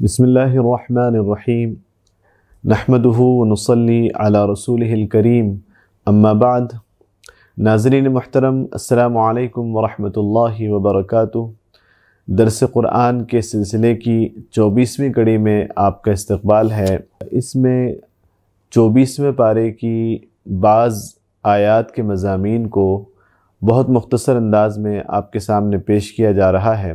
بسم اللہ الرحمن الرحیم نحمدہ ونصلی علی رسولہ الکریم اما بعد۔ ناظرین محترم، السلام علیکم ورحمۃ اللہ وبرکاتہ۔ درس قرآن کے سلسلے کی 24ویں کڑی میں آپ کا استقبال ہے۔ اس میں 24ویں پارے کی بعض آیات کے مضامین کو بہت مختصر انداز میں آپ کے سامنے پیش کیا جا رہا ہے۔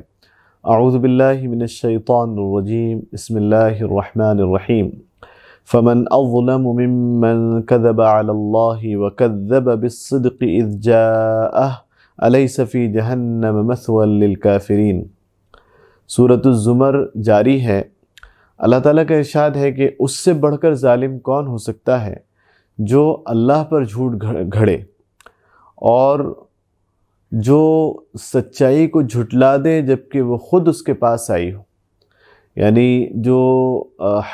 اعوذ باللہ من الشیطان الرجیم، بسم اللہ الرحمن الرحیم۔ فمن اظلم ممن كذب على الله وكذب بالصدق اذ جاءه أليس في جہنم مثوى للكافرین۔ سورۃ الزمر جاری ہے۔ اللہ تعالیٰ کا ارشاد ہے کہ اس سے بڑھ کر ظالم کون ہو سکتا ہے جو اللہ پر جھوٹ گھڑے اور جو سچائی کو جھٹلا دے جبکہ وہ خود اس کے پاس آئی ہو، یعنی جو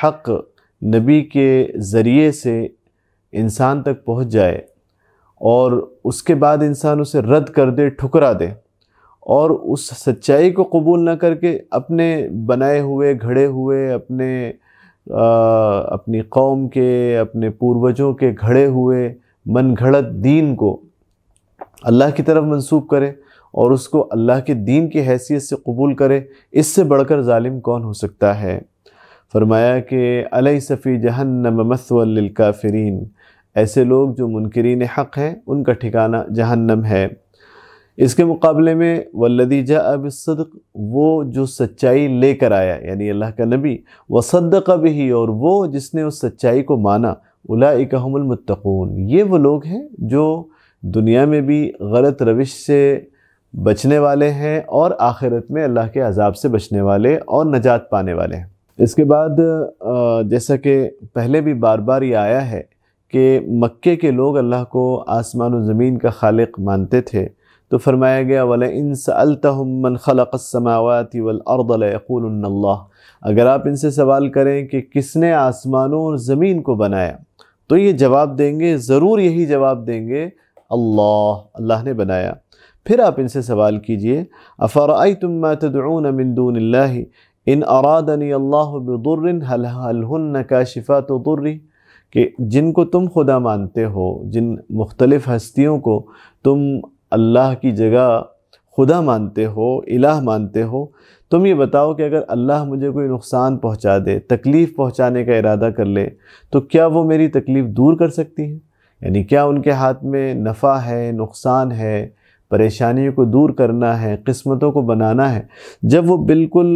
حق نبی کے ذریعے سے انسان تک پہنچ جائے اور اس کے بعد انسان اسے رد کر دے، ٹھکرا دے، اور اس سچائی کو قبول نہ کر کے اپنے بنائے ہوئے گھڑے ہوئے اپنی قوم کے، اپنے پوروجوں کے گھڑے ہوئے من گھڑت دین کو اللہ کی طرف منسوب کرے اور اس کو اللہ کے دین کی حیثیت سے قبول کرے، اس سے بڑھ کر ظالم کون ہو سکتا ہے۔ فرمایا کہ الیس فی جہنم مثوی للکافرین، ایسے لوگ جو منکرین حق ہیں ان کا ٹھکانہ جہنم ہے۔ اس کے مقابلے میں والذی جاء بالصدق، وہ جو سچائی لے کر آیا یعنی اللہ کا نبی، وصدق بہ، اور وہ جس نے اس سچائی کو مانا، اولئک ھم المتقون، یہ وہ لوگ ہیں جو دنیا میں بھی غلط روش سے بچنے والے ہیں اور آخرت میں اللہ کے عذاب سے بچنے والے اور نجات پانے والے ہیں۔ اس کے بعد جیسا کہ پہلے بھی بار بار یہ آیا ہے کہ مکے کے لوگ اللہ کو آسمان و زمین کا خالق مانتے تھے، تو فرمایا گیا وَلَئِن سَأَلْتَهُم مَّنْ خَلَقَ السَّمَاوَاتِ وَالْأَرْضَ لَيَقُولُنَّ اللَّهُ، اگر آپ ان سے سوال کریں کہ کس نے آسمانوں اور زمین کو بنایا تو یہ جواب دیں گے، ضرور یہی جواب دیں گے، اللہ نے بنایا۔ پھر آپ ان سے سوال کیجئے أَفَرَأَيْتُم مَّا تَدْعُونَ مِن دُونِ اللَّهِ إِنْ أَرَادَنِيَ اللَّهُ بِضُرٍّ هَلْ هُنَّ كَاشِفَاتُ ضُرِّهِ، کہ جن کو تم خدا مانتے ہو، جن مختلف ہستیوں کو تم اللہ کی جگہ خدا مانتے ہو، الہ مانتے ہو، تم یہ بتاؤ کہ اگر اللہ مجھے کوئی نقصان پہنچا دے، تکلیف پہنچانے کا ارادہ کر لے، تو کیا وہ میری تکلیف دور کر سکتی ہیں؟ یعنی کیا ان کے ہاتھ میں نفع ہے، نقصان ہے، پریشانیوں کو دور کرنا ہے، قسمتوں کو بنانا ہے؟ جب وہ بالکل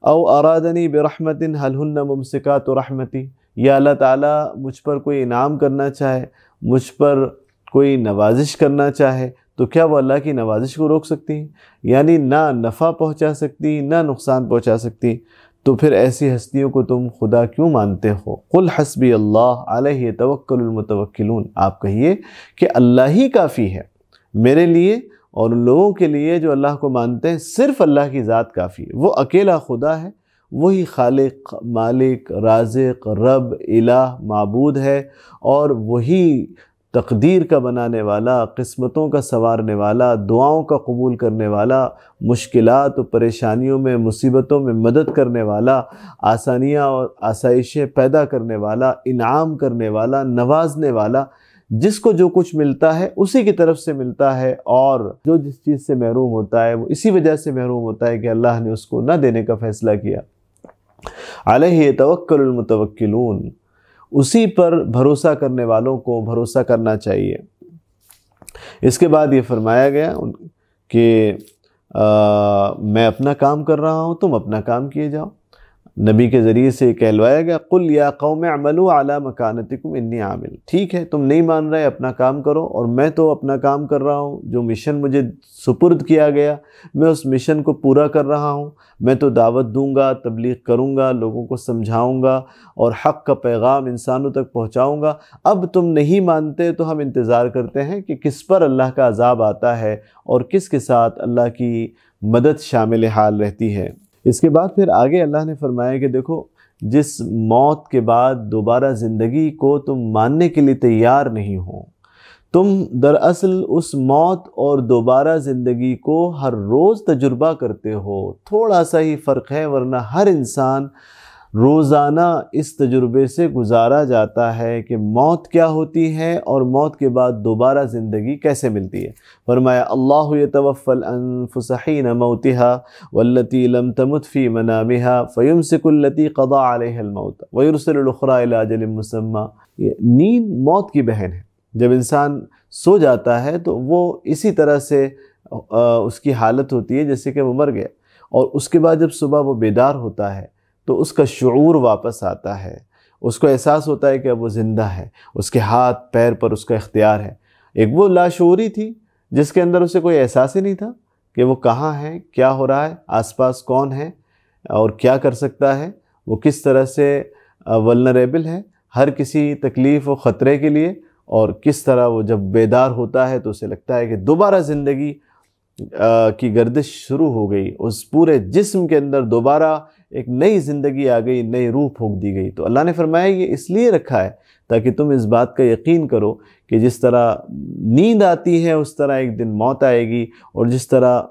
او ارادنی برحمت هل هن ممسکات رحمتی، یا اللہ تعالیٰ مجھ پر کوئی انعام کرنا چاہے، مجھ پر کوئی نوازش کرنا چاہے، تو کیا وہ اللہ کی نوازش کو روک سکتی ہیں؟ یعنی نہ نفع پہنچا سکتی نہ نقصان پہنچا سکتی، تو پھر ایسی ہستیوں کو تم خدا کیوں مانتے ہو؟ قل حسبی اللہ علیہ یتوکل المتوکلون، آپ کہیے کہ اللہ ہی کافی ہے میرے لیے اور ان لوگوں کے لیے جو اللہ کو مانتے ہیں، صرف اللہ کی ذات کافی ہے، وہ اکیلا خدا ہے، وہی خالق، مالک، رازق، رب، الہ، معبود ہے، اور وہی تقدیر کا بنانے والا، قسمتوں کا سنوارنے والا، دعاؤں کا قبول کرنے والا، مشکلات و پریشانیوں میں، مصیبتوں میں مدد کرنے والا، آسانیاں اور آسائشیں پیدا کرنے والا، انعام کرنے والا، نوازنے والا، جس کو جو کچھ ملتا ہے اسی کی طرف سے ملتا ہے، اور جو جس چیز سے محروم ہوتا ہے وہ اسی وجہ سے محروم ہوتا ہے کہ اللہ نے اس کو نہ دینے کا فیصلہ کیا۔ علیہ یتوکل المتوکلون، اسی پر بھروسہ کرنے والوں کو بھروسہ کرنا چاہیے۔ اس کے بعد یہ فرمایا گیا کہ میں اپنا کام کر رہا ہوں، تم اپنا کام کیے جاؤ۔ نبی کے ذریعے سے کہلوایا گیا قل یا قوم اعملوا علی مکانتکم انی عامل، ٹھیک ہے تم نہیں مان رہے، اپنا کام کرو، اور میں تو اپنا کام کر رہا ہوں، جو مشن مجھے سپرد کیا گیا میں اس مشن کو پورا کر رہا ہوں، میں تو دعوت دوں گا، تبلیغ کروں گا، لوگوں کو سمجھاؤں گا اور حق کا پیغام انسانوں تک پہنچاؤں گا۔ اب تم نہیں مانتے تو ہم انتظار کرتے ہیں کہ کس پر اللہ کا عذاب آتا ہے اور کس کے ساتھ اللہ کی مدد شامل حال رہتی ہے۔ اس کے بعد پھر آگے اللہ نے فرمایا کہ دیکھو، جس موت کے بعد دوبارہ زندگی کو تم ماننے کے لیے تیار نہیں ہو، تم دراصل اس موت اور دوبارہ زندگی کو ہر روز تجربہ کرتے ہو، تھوڑا سا ہی فرق ہے، ورنہ ہر انسان روزانہ اس تجربے سے گزارا جاتا ہے کہ موت کیا ہوتی ہے اور موت کے بعد دوبارہ زندگی کیسے ملتی ہے۔ فرمایا اللہ یتوفی الانفس حین موتها والتی لم تمت فی منامها فیمسک التی قضى علیها الموت ویرسل الاخری الی اجل مسمی۔ نیند موت کی بہن ہے۔ جب انسان سو جاتا ہے تو وہ اسی طرح سے اس کی حالت ہوتی ہے جیسے کہ وہ مر گیا، اور اس کے بعد جب صبح وہ بیدار ہوتا ہے تو اس کا شعور واپس آتا ہے، اس کو احساس ہوتا ہے کہ اب وہ زندہ ہے، اس کے ہاتھ پیر پر اس کا اختیار ہے۔ ایک وہ لاشعوری تھی جس کے اندر اسے کوئی احساس ہی نہیں تھا کہ وہ کہاں ہے، کیا ہو رہا ہے، آس پاس کون ہے اور کیا کر سکتا ہے، وہ کس طرح سے ولنریبل ہے ہر کسی تکلیف و خطرے کے لیے، اور کس طرح وہ جب بیدار ہوتا ہے تو اسے لگتا ہے کہ دوبارہ زندگی کی گردش شروع ہو گئی، اس پورے جسم کے اندر دوبارہ ایک نئی زندگی آ گئی، نئی روح پھونک دی گئی۔ تو اللہ نے فرمایا یہ اس لیے رکھا ہے تاکہ تم اس بات کا یقین کرو کہ جس طرح نیند آتی ہے اس طرح ایک دن موت آئے گی، اور جس طرح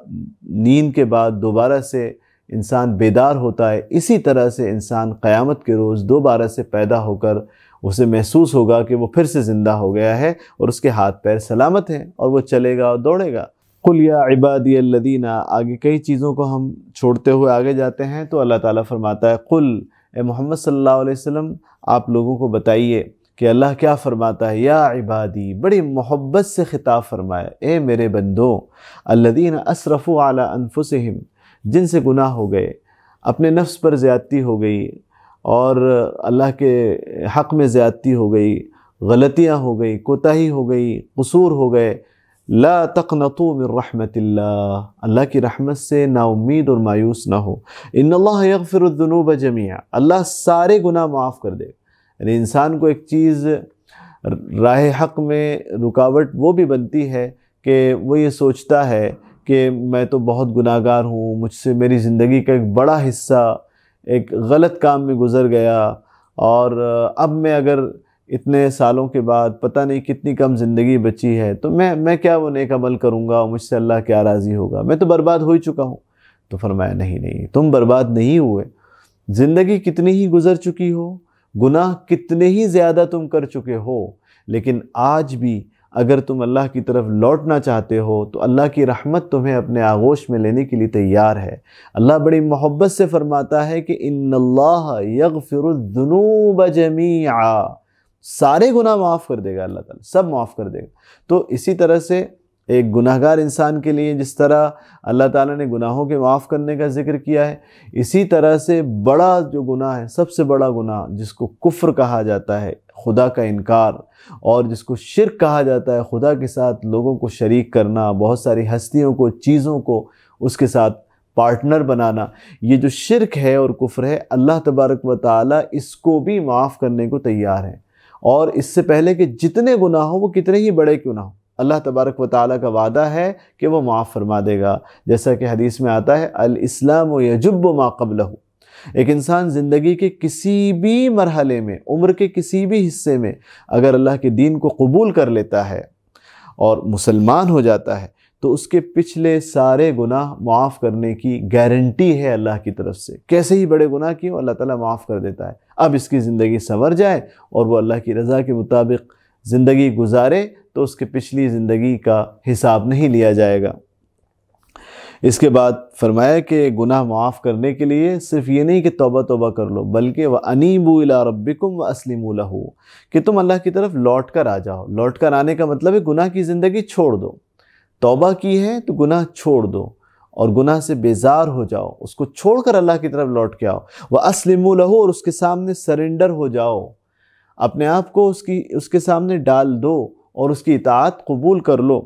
نیند کے بعد دوبارہ سے انسان بیدار ہوتا ہے، اسی طرح سے انسان قیامت کے روز دوبارہ سے پیدا ہو کر اسے محسوس ہوگا کہ وہ پھر سے زندہ ہو گیا ہے اور اس کے ہاتھ پیر سلامت ہیں اور وہ چلے گا اور دوڑے گا۔ قل یا عبادی الذین، آگے کئی چیزوں کو ہم چھوڑتے ہوئے آگے جاتے ہیں تو اللہ تعالیٰ فرماتا ہے قل، اے محمد صلی اللہ علیہ وسلم آپ لوگوں کو بتائیے کہ اللہ کیا فرماتا ہے۔ یا عبادی، بڑی محبت سے خطاب فرمایا، اے میرے بندو، الذین اسرفوا علی انفسہم، جن سے گناہ ہو گئے، اپنے نفس پر زیادتی ہو گئی اور اللہ کے حق میں زیادتی ہو گئی، غلطیاں ہو گئی، کوتاہی ہو گئی، قصور ہو گئے، لا تقنطوا من رحمت اللہ، اللہ کی رحمت سے نا امید اور مایوس نہ ہو۔ ان اللہ یغفر الذنوب جميعا، اللہ سارے گناہ معاف کر دے۔ یعنی انسان کو ایک چیز راہ حق میں رکاوٹ وہ بھی بنتی ہے کہ وہ یہ سوچتا ہے کہ میں تو بہت گناہ گار ہوں، مجھ سے میری زندگی کا ایک بڑا حصہ ایک غلط کام میں گزر گیا، اور اب میں اگر اتنے سالوں کے بعد پتہ نہیں کتنی کم زندگی بچی ہے تو میں کیا وہ نیک عمل کروں گا، مجھ سے اللہ کیا راضی ہوگا، میں تو برباد ہو ہی چکا ہوں۔ تو فرمایا نہیں، تم برباد نہیں ہوئے، زندگی کتنی ہی گزر چکی ہو، گناہ کتنے ہی زیادہ تم کر چکے ہو، لیکن آج بھی اگر تم اللہ کی طرف لوٹنا چاہتے ہو تو اللہ کی رحمت تمہیں اپنے آغوش میں لینے کے لیے تیار ہے۔ اللہ بڑی محبت سے فرماتا ہے کہ ان اللہ یغفر الذنوب جميعا، سارے گناہ معاف کر دے گا اللہ تعالیٰ، سب معاف کر دے گا۔ تو اسی طرح سے ایک گناہ گار انسان کے لیے جس طرح اللہ تعالیٰ نے گناہوں کے معاف کرنے کا ذکر کیا ہے، اسی طرح سے بڑا جو گناہ ہے، سب سے بڑا گناہ جس کو کفر کہا جاتا ہے، خدا کا انکار، اور جس کو شرک کہا جاتا ہے، خدا کے ساتھ لوگوں کو شریک کرنا، بہت ساری ہستیوں کو، چیزوں کو اس کے ساتھ پارٹنر بنانا، یہ جو شرک ہے اور کفر ہے، اللہ تبارک و تعالیٰ اس کو بھی معاف کرنے کو تیار ہے۔ اور اس سے پہلے کہ جتنے گناہ ہوں وہ کتنے ہی بڑے کیوں نہ ہوں، اللہ تبارک و تعالیٰ کا وعدہ ہے کہ وہ معاف فرما دے گا، جیسا کہ حدیث میں آتا ہے الاسلام یجب ما قبلہ۔ ایک انسان زندگی کے کسی بھی مرحلے میں، عمر کے کسی بھی حصے میں اگر اللہ کے دین کو قبول کر لیتا ہے اور مسلمان ہو جاتا ہے تو اس کے پچھلے سارے گناہ معاف کرنے کی گارنٹی ہے اللہ کی طرف سے۔ کیسے ہی بڑے گناہ کیوں، اللہ تعالیٰ معاف کر دیتا ہے۔ اب اس کی زندگی سنور جائے اور وہ اللہ کی رضا کے مطابق زندگی گزارے تو اس کے پچھلی زندگی کا حساب نہیں لیا جائے گا۔ اس کے بعد فرمایا کہ گناہ معاف کرنے کے لیے صرف یہ نہیں کہ توبہ کر لو، بلکہ وَأَنِيبُوا إِلَىٰ رَبِّكُمْ وَأَسْلِمُوا لَهُ، کہ تم اللہ کی طرف لوٹ کر آ جاؤ۔ لوٹ کر آنے کا مطلب ہے گناہ کی زندگی چھوڑ دو، توبہ کی ہے تو گناہ چھوڑ دو اور گناہ سے بیزار ہو جاؤ، اس کو چھوڑ کر اللہ کی طرف لوٹ کے آؤ۔ وَأَسْلِمُوا لَهُ، اور اس کے سامنے سرنڈر ہو جاؤ، اپنے آپ کو اس کے سامنے ڈال دو اور اس کی اطاعت قبول کر لو۔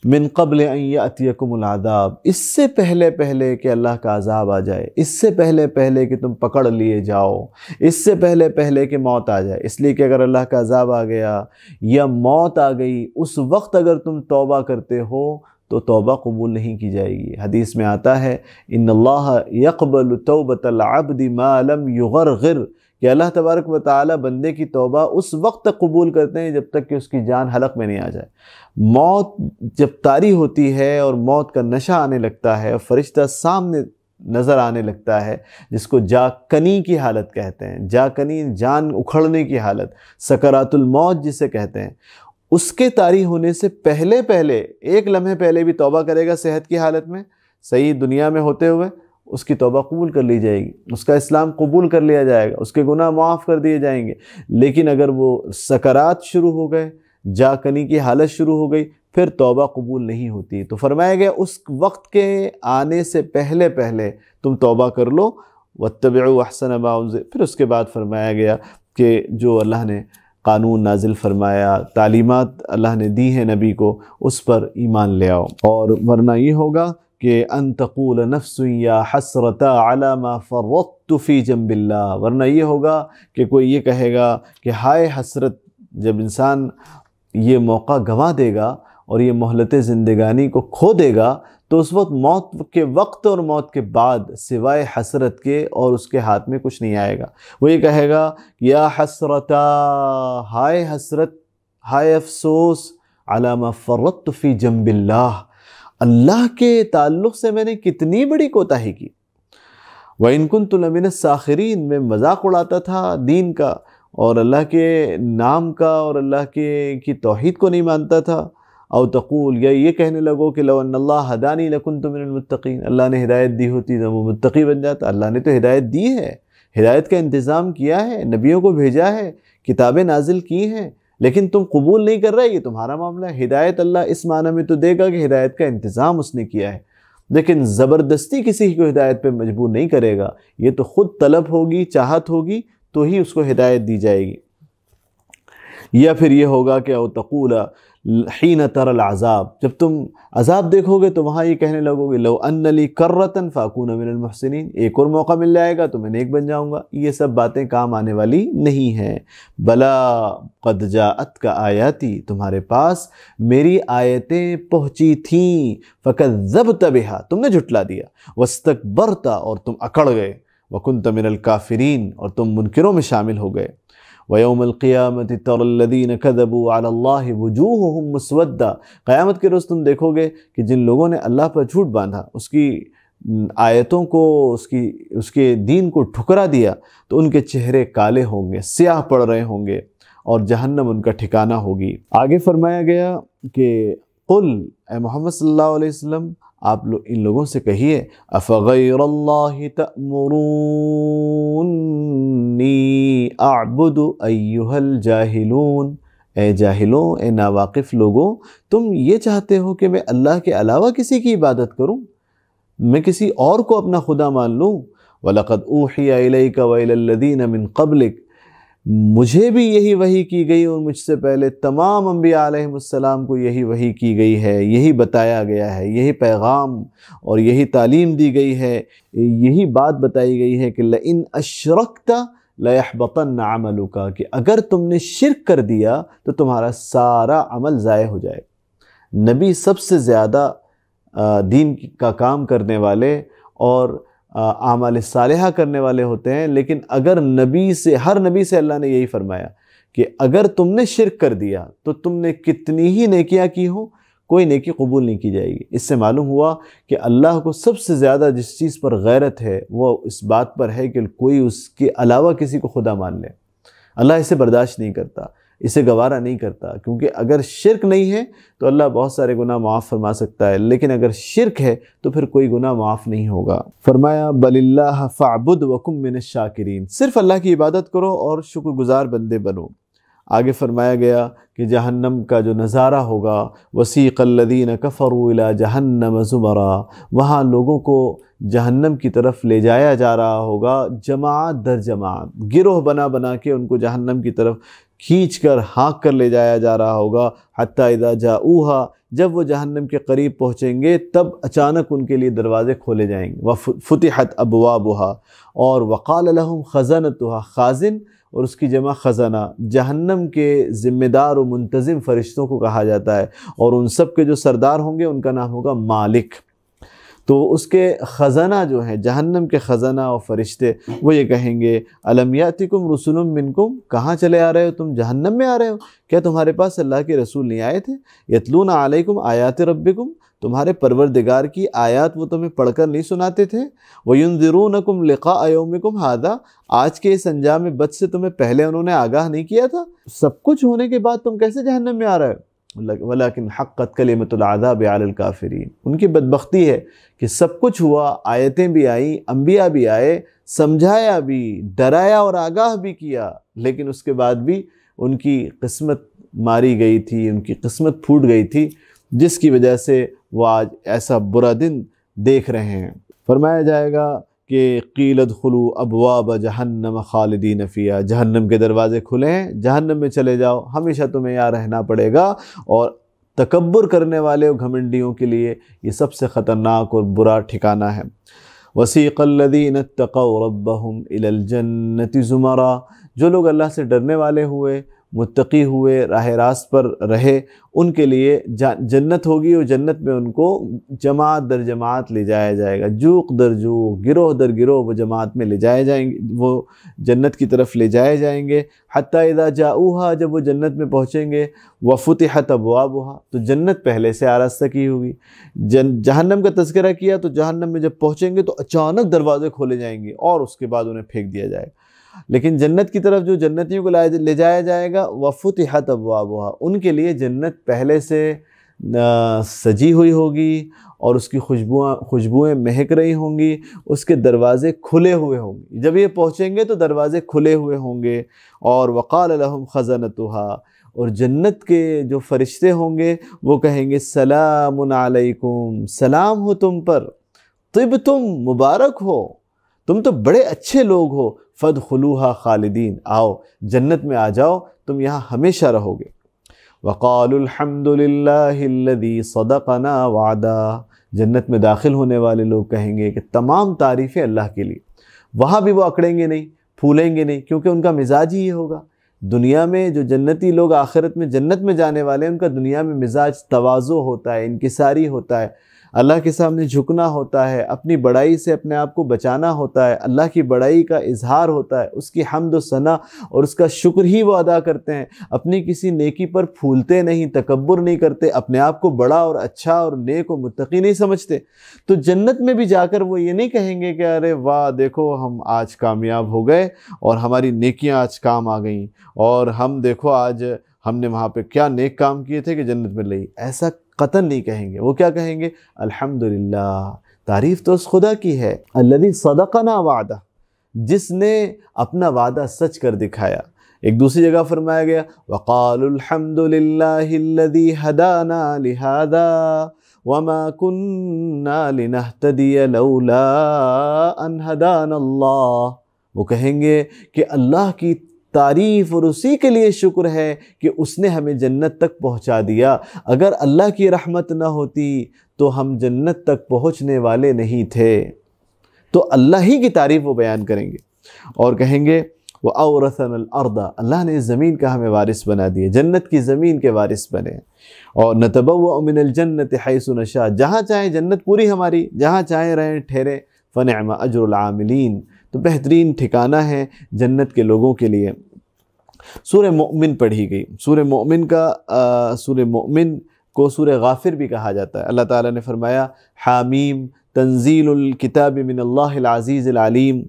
من قبل ان یأتیکم العذاب، اس سے پہلے کہ اللہ کا عذاب آ جائے، اس سے پہلے کہ تم پکڑ لیے جاؤ، اس سے پہلے کہ موت آ جائے۔ اس لیے کہ اگر اللہ کا عذاب آ گیا یا موت آ گئی، اس وقت اگر تم توبہ کرتے ہو تو توبہ قبول نہیں کی جائے گی۔ حدیث میں آتا ہے ان اللہ یقبل توبۃ العبد ما لم یغرغر، کہ اللہ تبارک و تعالی بندے کی توبہ اس وقت تک قبول کرتے ہیں جب تک کہ اس کی جان حلق میں نہیں آ جائے۔ موت جب طاری ہوتی ہے اور موت کا نشہ آنے لگتا ہے، فرشتہ سامنے نظر آنے لگتا ہے، جس کو جاکنی کی حالت کہتے ہیں، جاکنی جان اکھڑنے کی حالت، سکرات الموت جسے کہتے ہیں، اس کے طاری ہونے سے پہلے ایک لمحے پہلے بھی توبہ کرے گا صحت کی حالت میں، صحیح دنیا میں ہوتے ہوئے، اس کی توبہ قبول کر لی جائے گی، اس کا اسلام قبول کر لیا جائے گا، اس کے گناہ معاف کر دیے جائیں گے۔ لیکن اگر وہ سکرات شروع ہو گئے، جاکنی کی حالت شروع ہو گئی، پھر توبہ قبول نہیں ہوتی۔ تو فرمایا گیا اس وقت کے آنے سے پہلے تم توبہ کر لو، واتبعوا احسن ما انزل، پھر اس کے بعد فرمایا گیا کہ جو اللہ نے قانون نازل فرمایا، تعلیمات اللہ نے دی ہیں نبی کو، اس پر ایمان لے آؤ، اور ورنہ یہ ہوگا کہ ان تقول نفس یا حسرتا علی ما فرطت فی جنب اللہ، ورنہ یہ ہوگا کہ کوئی یہ کہے گا کہ ہائے حسرت، جب انسان یہ موقع گنوا دے گا اور یہ مہلت زندگانی کو کھو دے گا، تو اس وقت موت کے وقت اور موت کے بعد سوائے حسرت کے اور اس کے ہاتھ میں کچھ نہیں آئے گا۔ وہ یہ کہے گا یا حسرتا، ہائے حسرت، ہائے افسوس، علی ما فرطت فی جنب اللہ، اللہ کے تعلق سے میں نے کتنی بڑی کوتاہی کی۔ وَإِن كُنتُ لَمِنَ السَّاخِرِينَ، میں مذاق اڑاتا تھا دین کا اور اللہ کے نام کا اور اللہ کی توحید کو نہیں مانتا تھا۔ او تقول، یا یہ کہنے لگو کہ لو ان اللہ ہدانی لکنت من المتقین، اللہ نے ہدایت دی ہوتی تو وہ متقی بن جاتا۔ اللہ نے تو ہدایت دی ہے، ہدایت کا انتظام کیا ہے، نبیوں کو بھیجا ہے، کتابیں نازل کی ہیں، لیکن تم قبول نہیں کر رہے، یہ تمہارا معاملہ ہے۔ ہدایت اللہ اس معنی میں تو دے گا کہ ہدایت کا انتظام اس نے کیا ہے، لیکن زبردستی کسی کو ہدایت پہ مجبور نہیں کرے گا، یہ تو خود طلب ہوگی، چاہت ہوگی تو ہی اس کو ہدایت دی جائے گی۔ یا پھر یہ ہوگا کہ او تقول حین تر العذاب، جب تم عذاب دیکھو گے تو وہاں یہ کہنے لگو گے لو ان لی کرۃ فاکون من المحسنین، ایک اور موقع مل جائے گا تو میں نیک بن جاؤں گا۔ یہ سب باتیں کام آنے والی نہیں ہیں۔ بلا قد جاءتک آیاتی، تمہارے پاس میری آیتیں پہنچی تھیں، فکذبت بہا، تم نے جھٹلا دیا، واستکبرت، اور تم اکڑ گئے، وکنت من الکافرین، اور تم منکروں میں شامل ہو گئے۔ وَيَوْمَ الْقِيَامَةِ تَرَى الَّذِينَ كَذَبُوا عَلَى اللَّهِ وُجُوهُهُمْ مُسْوَدَّةٌ، قیامت کے روز تم دیکھو گے کہ جن لوگوں نے اللہ پر جھوٹ باندھا، اس کی آیتوں کو، اس کے دین کو ٹھکرا دیا، تو ان کے چہرے کالے ہوں گے، سیاہ پڑ رہے ہوں گے، اور جہنم ان کا ٹھکانہ ہوگی۔ آگے فرمایا گیا کہ قل، اے محمد صلی اللہ علیہ وسلم، آپ ان لوگوں سے کہیے افغیر اللہ تأمرونی اعبد ایہا الجاہلون، اے جاہلوں، اے ناواقف لوگوں، تم یہ چاہتے ہو کہ میں اللہ کے علاوہ کسی کی عبادت کروں، میں کسی اور کو اپنا خدا مان لوں؟ وَلَقَدْ أُوحِيَ إِلَيْكَ وَإِلَى الَّذِينَ مِن قَبْلِكَ، مجھے بھی یہی وحی کی گئی اور مجھ سے پہلے تمام انبیاء علیہ السلام کو یہی وحی کی گئی ہے، یہی بتایا گیا ہے، یہی پیغام اور یہی تعلیم دی گئی ہے، یہی بات بتائی گئی ہے کہ لَإِنْ أَشْرَكْتَ لَيَحْبَطَنَّ عَمَلُكَ، کہ اگر تم نے شرک کر دیا تو تمہارا سارا عمل ضائع ہو جائے۔ نبی سب سے زیادہ دین کا کام کرنے والے اور اعمال صالحہ کرنے والے ہوتے ہیں، لیکن اگر ہر نبی سے اللہ نے یہی فرمایا کہ اگر تم نے شرک کر دیا تو تم نے کتنی ہی نیکیاں کی ہوں، کوئی نیکی قبول نہیں کی جائے گی۔ اس سے معلوم ہوا کہ اللہ کو سب سے زیادہ جس چیز پر غیرت ہے وہ اس بات پر ہے کہ کوئی اس کے علاوہ کسی کو خدا مان لے۔ اللہ اسے برداشت نہیں کرتا، اسے گوارا نہیں کرتا، کیونکہ اگر شرک نہیں ہے تو اللہ بہت سارے گناہ معاف فرما سکتا ہے، لیکن اگر شرک ہے تو پھر کوئی گناہ معاف نہیں ہوگا۔ فرمایا بل اللہ فاعبد وکن من الشاکرین، صرف اللہ کی عبادت کرو اور شکر گزار بندے بنو۔ آگے فرمایا گیا کہ جہنم کا جو نظارہ ہوگا، وسیق الذین کفروا الی جہنم زمرا، وہاں لوگوں کو جہنم کی طرف لے جایا جا رہا ہوگا جماعت در جماعت، گروہ بنا بنا کے ان کو جہنم کی طرف کھینچ کر ہانک کر لے جایا جا رہا ہوگا، حتی اذا جاؤہا، جب وہ جہنم کے قریب پہنچیں گے تب اچانک ان کے لیے دروازے کھولے جائیں گے، وفتحت ابوابہا، اور وقال لہم خزنتہا، خازن اور اس کی جمع خزنہ، جہنم کے ذمہ دار و منتظم فرشتوں کو کہا جاتا ہے، اور ان سب کے جو سردار ہوں گے ان کا نام ہوگا مالک۔ تو اس کے خزانہ جو ہیں جہنم کے خزانہ اور فرشتے وہ یہ کہیں گے الم یاتکم رسل منکم، کہاں چلے آ رہے ہو تم؟ جہنم میں آ رہے ہو؟ کیا تمہارے پاس اللہ کے رسول نہیں آئے تھے؟ یتلون علیکم آیات ربکم، تمہارے پروردگار کی آیات وہ تمہیں پڑھ کر نہیں سناتے تھے؟ وَيُنذِرُونَكُمْ لِقَاءَ يَوْمِكُمْ هَذَا، آج کے اس انجام بد سے تمہیں پہلے انہوں نے آگاہ نہیں کیا تھا؟ سب کچھ ہونے کے بعد تم کیسے جہنم میں آ رہے ہو؟ وَلَكِنْ حَقَّتْ كَلِمَةُ الْعَذَابِ عَلَى الْكَافِرِينَ، ان کی بدبختی ہے کہ سب کچھ ہوا، آیتیں بھی آئیں، انبیاء بھی آئے، سمجھایا بھی، ڈرایا اور آگاہ بھی کیا، لیکن اس کے بعد بھی ان کی قسمت ماری گئی تھی، ان کی قسمت پھوٹ گئی تھی، جس کی وجہ سے وہ آج ایسا برا دن دیکھ رہے ہیں۔ فرمایا جائے گا کہ قیل ادخلوا ابواب جہنم خالدین فیہا، جہنم کے دروازے کھلے ہیں، جہنم میں چلے جاؤ، ہمیشہ تمہیں یہاں رہنا پڑے گا۔ اور تکبر کرنے والے اور گھمنڈیوں کے لیے یہ سب سے خطرناک اور برا ٹھکانہ ہے۔ وسیق الذین اتقوا ربهم الی الجنۃ زمرا، جو لوگ اللہ سے ڈرنے والے ہوئے، متقی ہوئے، راہ راست پر رہے، ان کے لیے جنت ہوگی، اور جنت میں ان کو جماعت در جماعت لے جایا جائے گا، جوق در جوق، گروہ در گروہ وہ جماعت میں لے جائے جائیں گے، وہ جنت کی طرف لے جائے جائیں گے۔ حتیٰ اذا جاؤہا، جب وہ جنت میں پہنچیں گے، وفتحت ابوابہا، تو جنت پہلے سے آراستہ کی ہوگی۔ جہنم کا تذکرہ کیا تو جہنم میں جب پہنچیں گے تو اچانک دروازے کھولے جائیں گے اور اس کے بعد انہیں پھینک دیا جائے گا۔ لیکن جنت کی طرف جو جنتیوں کو لے جایا جائے گا، وفتحت ابوابہا، ان کے لیے جنت پہلے سے سجی ہوئی ہوگی اور اس کی خوشبوئیں مہک رہی ہوں گی، اس کے دروازے کھلے ہوئے ہوں گے۔ جب یہ پہنچیں گے تو دروازے کھلے ہوئے ہوں گے، اور وقال لہم خزنتہا، اور جنت کے جو فرشتے ہوں گے وہ کہیں گے سلام علیکم، سلام ہو تم پر، طبتم، مبارک ہو، تم تو بڑے اچھے لوگ ہو، فادخلوہا خالدین، آؤ جنت میں آ جاؤ، تم یہاں ہمیشہ رہو گے۔ وقالوا الحمد للہ الذی صدقنا وعدا، جنت میں داخل ہونے والے لوگ کہیں گے کہ تمام تعریفیں اللہ کے لیے۔ وہاں بھی وہ اکڑیں گے نہیں، پھولیں گے نہیں، کیونکہ ان کا مزاج ہی یہ ہوگا۔ دنیا میں جو جنتی لوگ آخرت میں جنت میں جانے والے ہیں، ان کا دنیا میں مزاج تواضع ہوتا ہے، انکساری ہوتا ہے، اللہ کے سامنے جھکنا ہوتا ہے، اپنی بڑائی سے اپنے آپ کو بچانا ہوتا ہے، اللہ کی بڑائی کا اظہار ہوتا ہے، اس کی حمد و ثنا اور اس کا شکر ہی وہ ادا کرتے ہیں۔ اپنی کسی نیکی پر پھولتے نہیں، تکبر نہیں کرتے، اپنے آپ کو بڑا اور اچھا اور نیک و متقی نہیں سمجھتے۔ تو جنت میں بھی جا کر وہ یہ نہیں کہیں گے کہ ارے واہ دیکھو ہم آج کامیاب ہو گئے اور ہماری نیکیاں آج کام آ گئیں، اور ہم دیکھو آج ہم نے وہاں پہ کیا نیک کام کیے تھے کہ جنت مل رہی۔ ایسا قطعاً نہیں کہیں گے۔ وہ کیا کہیں گے؟ الحمدللہ، تعریف تو اس خدا کی ہے، الذی صدقنا وعدہ، جس نے اپنا وعدہ سچ کر دکھایا۔ ایک دوسری جگہ فرمایا گیا وقالوا الحمدللہ الذی ہدانا لہذا وما كنا لنہتدی لولا ان ہدانا اللہ، وہ کہیں گے کہ اللہ کی تعریف اور اسی کے لیے شکر ہے کہ اس نے ہمیں جنت تک پہنچا دیا، اگر اللہ کی رحمت نہ ہوتی تو ہم جنت تک پہنچنے والے نہیں تھے۔ تو اللہ ہی کی تعریف وہ بیان کریں گے اور کہیں گے وَأَوْرَثَنَا الْأَرْضَ، اللہ نے زمین کا ہمیں وارث بنا دیے، جنت کی زمین کے وارث بنے، اور نَتَبَوَّأُ مِنَ الْجَنَّةِ حَيْثُ نَشَاءُ، جہاں چاہیں جنت پوری ہماری، جہاں چاہیں رہیں ٹھہرے، فَنِعْمَ أَجْرُ الْعَامِلِينَ، تو بہترین ٹھکانہ ہے جنت کے لوگوں کے لیے۔ سورہ مؤمن پڑھی گئی۔ سورہ مؤمن کو سورہ غافر بھی کہا جاتا ہے۔ اللہ تعالیٰ نے فرمایا حامیم تنزیل الکتاب من اللہ العزیز العلیم،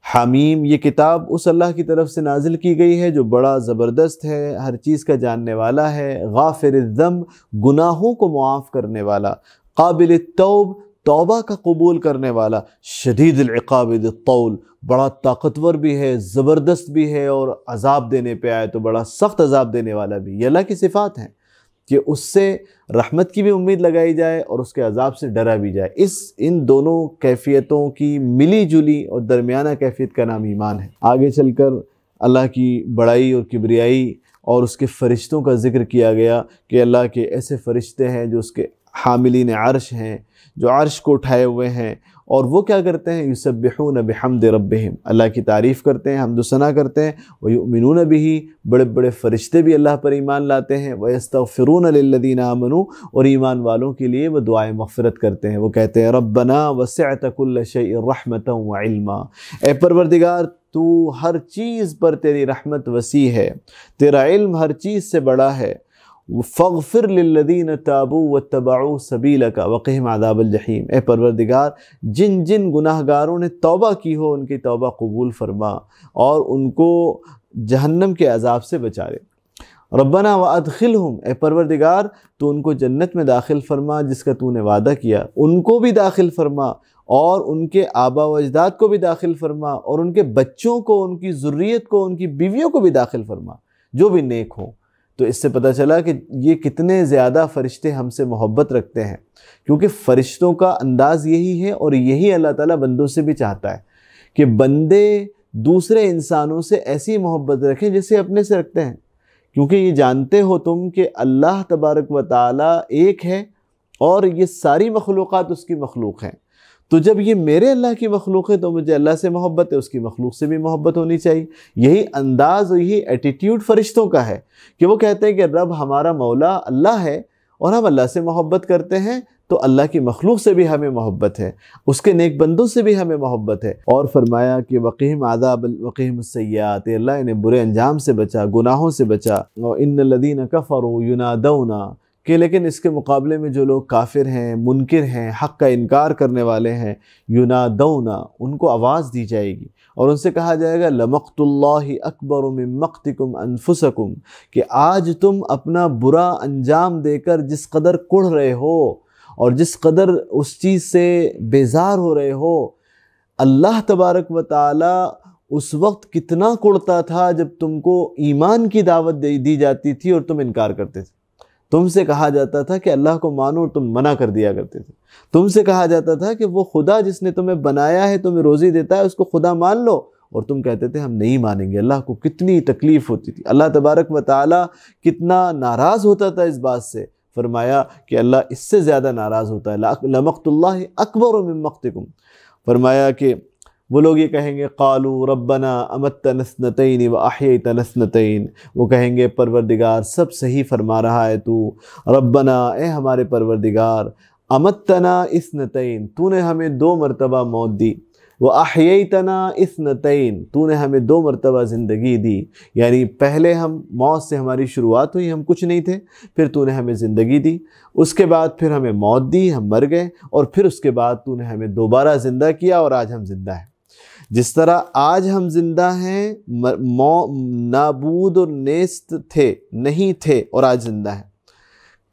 حامیم یہ کتاب اس اللہ کی طرف سے نازل کی گئی ہے جو بڑا زبردست ہے، ہر چیز کا جاننے والا ہے، غافر الذنب گناہوں کو معاف کرنے والا، قابل التوب توبہ کا قبول کرنے والا، شدید العقاب ذی الطول بڑا طاقتور بھی ہے، زبردست بھی ہے، اور عذاب دینے پہ آئے تو بڑا سخت عذاب دینے والا بھی۔ یہ اللہ کی صفات ہیں کہ اس سے رحمت کی بھی امید لگائی جائے اور اس کے عذاب سے ڈرا بھی جائے۔ ان دونوں کیفیتوں کی ملی جلی اور درمیانہ کیفیت کا نام ایمان ہے۔ آگے چل کر اللہ کی بڑائی اور کبریائی اور اس کے فرشتوں کا ذکر کیا گیا کہ اللہ کے ایسے فرشتے ہیں جو اس کے حاملین عرش ہیں، جو عرش کو اٹھائے ہوئے ہیں، اور وہ کیا کرتے ہیں؟ یسبحون بحمد ربہم، اللہ کی تعریف کرتے ہیں، حمد و ثنا کرتے ہیں، ویؤمنون بہ، بڑے بڑے فرشتے بھی اللہ پر ایمان لاتے ہیں، ویستغفرون للذین آمنوا، اور ایمان والوں کے لیے وہ دعائیں مغفرت کرتے ہیں، وہ کہتے ہیں ربنا وسعت کل شیء رحمتا وعلما، اے پروردگار تو ہر چیز پر تیری رحمت وسیع ہے، تیرا علم ہر چیز سے بڑا ہے، فاغفر للذین تابوا واتبعوا سبیلک وقہم عذاب الجحیم، اے پروردگار جن جن گناہ گاروں نے توبہ کی ہو ان کی توبہ قبول فرما اور ان کو جہنم کے عذاب سے بچا لے۔ ربنا وادخلہم، اے پروردگار تو ان کو جنت میں داخل فرما جس کا تو نے وعدہ کیا، ان کو بھی داخل فرما اور ان کے آبا و اجداد کو بھی داخل فرما اور ان کے بچوں کو، ان کی ذریت کو، ان کی بیویوں کو بھی داخل فرما جو بھی نیک ہوں۔ تو اس سے پتہ چلا کہ یہ کتنے زیادہ فرشتے ہم سے محبت رکھتے ہیں، کیونکہ فرشتوں کا انداز یہی ہے اور یہی اللہ تعالیٰ بندوں سے بھی چاہتا ہے کہ بندے دوسرے انسانوں سے ایسی محبت رکھیں جیسے اپنے سے رکھتے ہیں، کیونکہ یہ جانتے ہو تم کہ اللہ تبارک و تعالیٰ ایک ہے اور یہ ساری مخلوقات اس کی مخلوق ہیں، تو جب یہ میرے اللہ کی مخلوق ہے تو مجھے اللہ سے محبت ہے، اس کی مخلوق سے بھی محبت ہونی چاہیے۔ یہی انداز اور یہی ایٹیٹیوڈ فرشتوں کا ہے کہ وہ کہتے ہیں کہ رب ہمارا مولا اللہ ہے اور ہم اللہ سے محبت کرتے ہیں تو اللہ کی مخلوق سے بھی ہمیں محبت ہے، اس کے نیک بندوں سے بھی ہمیں محبت ہے۔ اور فرمایا کہ وقہم عذاب وقہم السیئات، اللہ انہیں برے انجام سے بچا، گناہوں سے بچا۔ وَإِنَّ الَّذِينَ كَفَرُوا يُنَادَوْنَ، کہ لیکن اس کے مقابلے میں جو لوگ کافر ہیں، منکر ہیں، حق کا انکار کرنے والے ہیں، ینادون، ان کو آواز دی جائے گی اور ان سے کہا جائے گا لمقت اللہ اکبر من مقتکم انفسکم، کہ آج تم اپنا برا انجام دے کر جس قدر کڑھ رہے ہو اور جس قدر اس چیز سے بیزار ہو رہے ہو، اللہ تبارک و تعالی اس وقت کتنا کڑتا تھا جب تم کو ایمان کی دعوت دی جاتی تھی اور تم انکار کرتے تھے۔ تم سے کہا جاتا تھا کہ اللہ کو مانو اور تم منع کر دیا کرتے تھے۔ تم سے کہا جاتا تھا کہ وہ خدا جس نے تمہیں بنایا ہے، تمہیں روزی دیتا ہے، اس کو خدا مان لو، اور تم کہتے تھے ہم نہیں مانیں گے۔ اللہ کو کتنی تکلیف ہوتی تھی، اللہ تبارک و تعالی کتنا ناراض ہوتا تھا اس بات سے۔ فرمایا کہ اللہ اس سے زیادہ ناراض ہوتا ہے، لمقت اللہ اکبر من مقتکم۔ فرمایا کہ وہ لوگ یہ کہیں گے قالوا ربنا امتنا اثنتین واحییتنا اثنتین، وہ کہیں گے پروردگار سب صحیح فرما رہا ہے تو، ربنا اے ہمارے پروردگار، امتنا اثنتین، تو نے ہمیں 2 مرتبہ موت دی، واحییتنا اثنتین، تو نے ہمیں 2 مرتبہ زندگی دی، یعنی پہلے ہم موت سے ہماری شروعات ہوئی، ہم کچھ نہیں تھے، پھر تو نے ہمیں زندگی دی، اس کے بعد پھر ہمیں موت دی، ہم مر گئے، اور پھر اس کے بعد تو نے ہمیں دوبارہ زندہ کیا اور آج ہم زندہ ہیں۔ جس طرح آج ہم زندہ ہیں، نابود اور نیست تھے، نہیں تھے اور آج زندہ ہیں،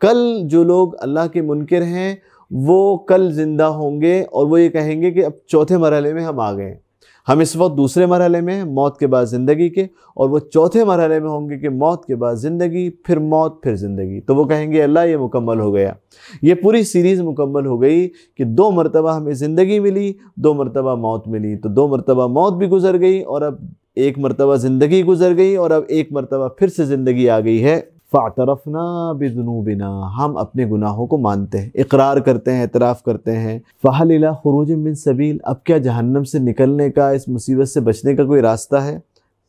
کل جو لوگ اللہ کے منکر ہیں وہ کل زندہ ہوں گے اور وہ یہ کہیں گے کہ اب 4تھے مرحلے میں ہم آ گئے ہیں، ہم اس وقت 2سرے مرحلے میں ہیں، موت کے بعد زندگی کے، اور وہ 4تھے مرحلے میں ہوں گے کہ موت کے بعد زندگی، پھر موت، پھر زندگی۔ تو وہ کہیں گے اللہ یہ مکمل ہو گیا، یہ پوری سیریز مکمل ہو گئی کہ 2 مرتبہ ہمیں زندگی ملی، 2 مرتبہ موت ملی، تو 2 مرتبہ موت بھی گزر گئی اور اب 1 مرتبہ زندگی گزر گئی اور اب 1 مرتبہ پھر سے زندگی آ گئی ہے۔ فاعترفنا بذنوبنا، ہم اپنے گناہوں کو مانتے ہیں، اقرار کرتے ہیں، اعتراف کرتے ہیں۔ فہل الی خروج من سبیل، اب کیا جہنم سے نکلنے کا، اس مصیبت سے بچنے کا کوئی راستہ ہے؟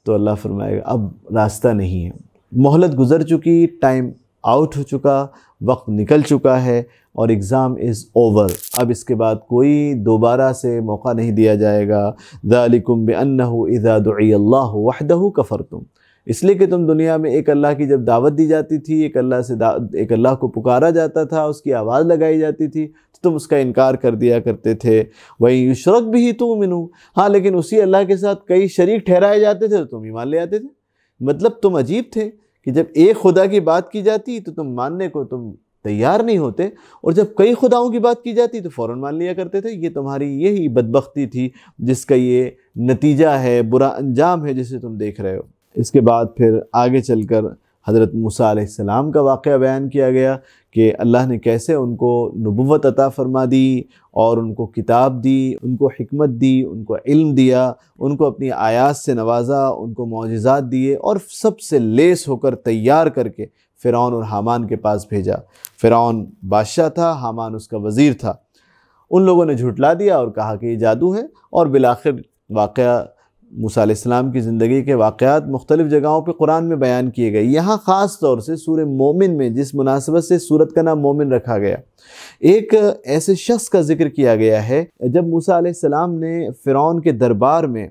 تو اللہ فرمائے گا اب راستہ نہیں ہے، مہلت گزر چکی، ٹائم آؤٹ ہو چکا، وقت نکل چکا ہے اور ایگزام از اوور، اب اس کے بعد کوئی دوبارہ سے موقع نہیں دیا جائے گا۔ ذالکم بانہ اذا دعی اللہ وحدہ کفرتم، اس لیے کہ تم دنیا میں ایک اللہ کی جب دعوت دی جاتی تھی، ایک اللہ کو پکارا جاتا تھا، اس کی آواز لگائی جاتی تھی تو تم اس کا انکار کر دیا کرتے تھے۔ وَإِن يُشْرَكْ بِهِ تُؤْمِنُوا، ہاں لیکن اسی اللہ کے ساتھ کئی شریک ٹھہرائے جاتے تھے تو تم ایمان لے آتے تھے۔ مطلب تم عجیب تھے کہ جب ایک خدا کی بات کی جاتی تو تم ماننے کو تم تیار نہیں ہوتے، اور جب کئی خداؤں کی بات کی جاتی تو فوراً مان لیا کرتے تھے۔ یہ تمہاری یہی بدبختی تھی جس کا یہ نتیجہ ہے، برا انجام ہے جسے تم دیکھ رہے ہو۔ اس کے بعد پھر آگے چل کر حضرت موسیٰ علیہ السلام کا واقعہ بیان کیا گیا کہ اللہ نے کیسے ان کو نبوت عطا فرما دی اور ان کو کتاب دی، ان کو حکمت دی، ان کو علم دیا، ان کو اپنی آیات سے نوازا، ان کو معجزات دیے اور سب سے لیس ہو کر تیار کر کے فرعون اور حامان کے پاس بھیجا۔ فرعون بادشاہ تھا، حامان اس کا وزیر تھا، ان لوگوں نے جھٹلا دیا اور کہا کہ یہ جادو ہے، اور بالآخر واقعہ موسیٰ علیہ السلام کی زندگی کے واقعات مختلف جگہوں پہ قرآن میں بیان کیے گئے۔ یہاں خاص طور سے سورہ مومن میں جس مناسبت سے سورت کا نام مومن رکھا گیا، ایک ایسے شخص کا ذکر کیا گیا ہے جب موسیٰ علیہ السلام نے فرعون کے دربار میں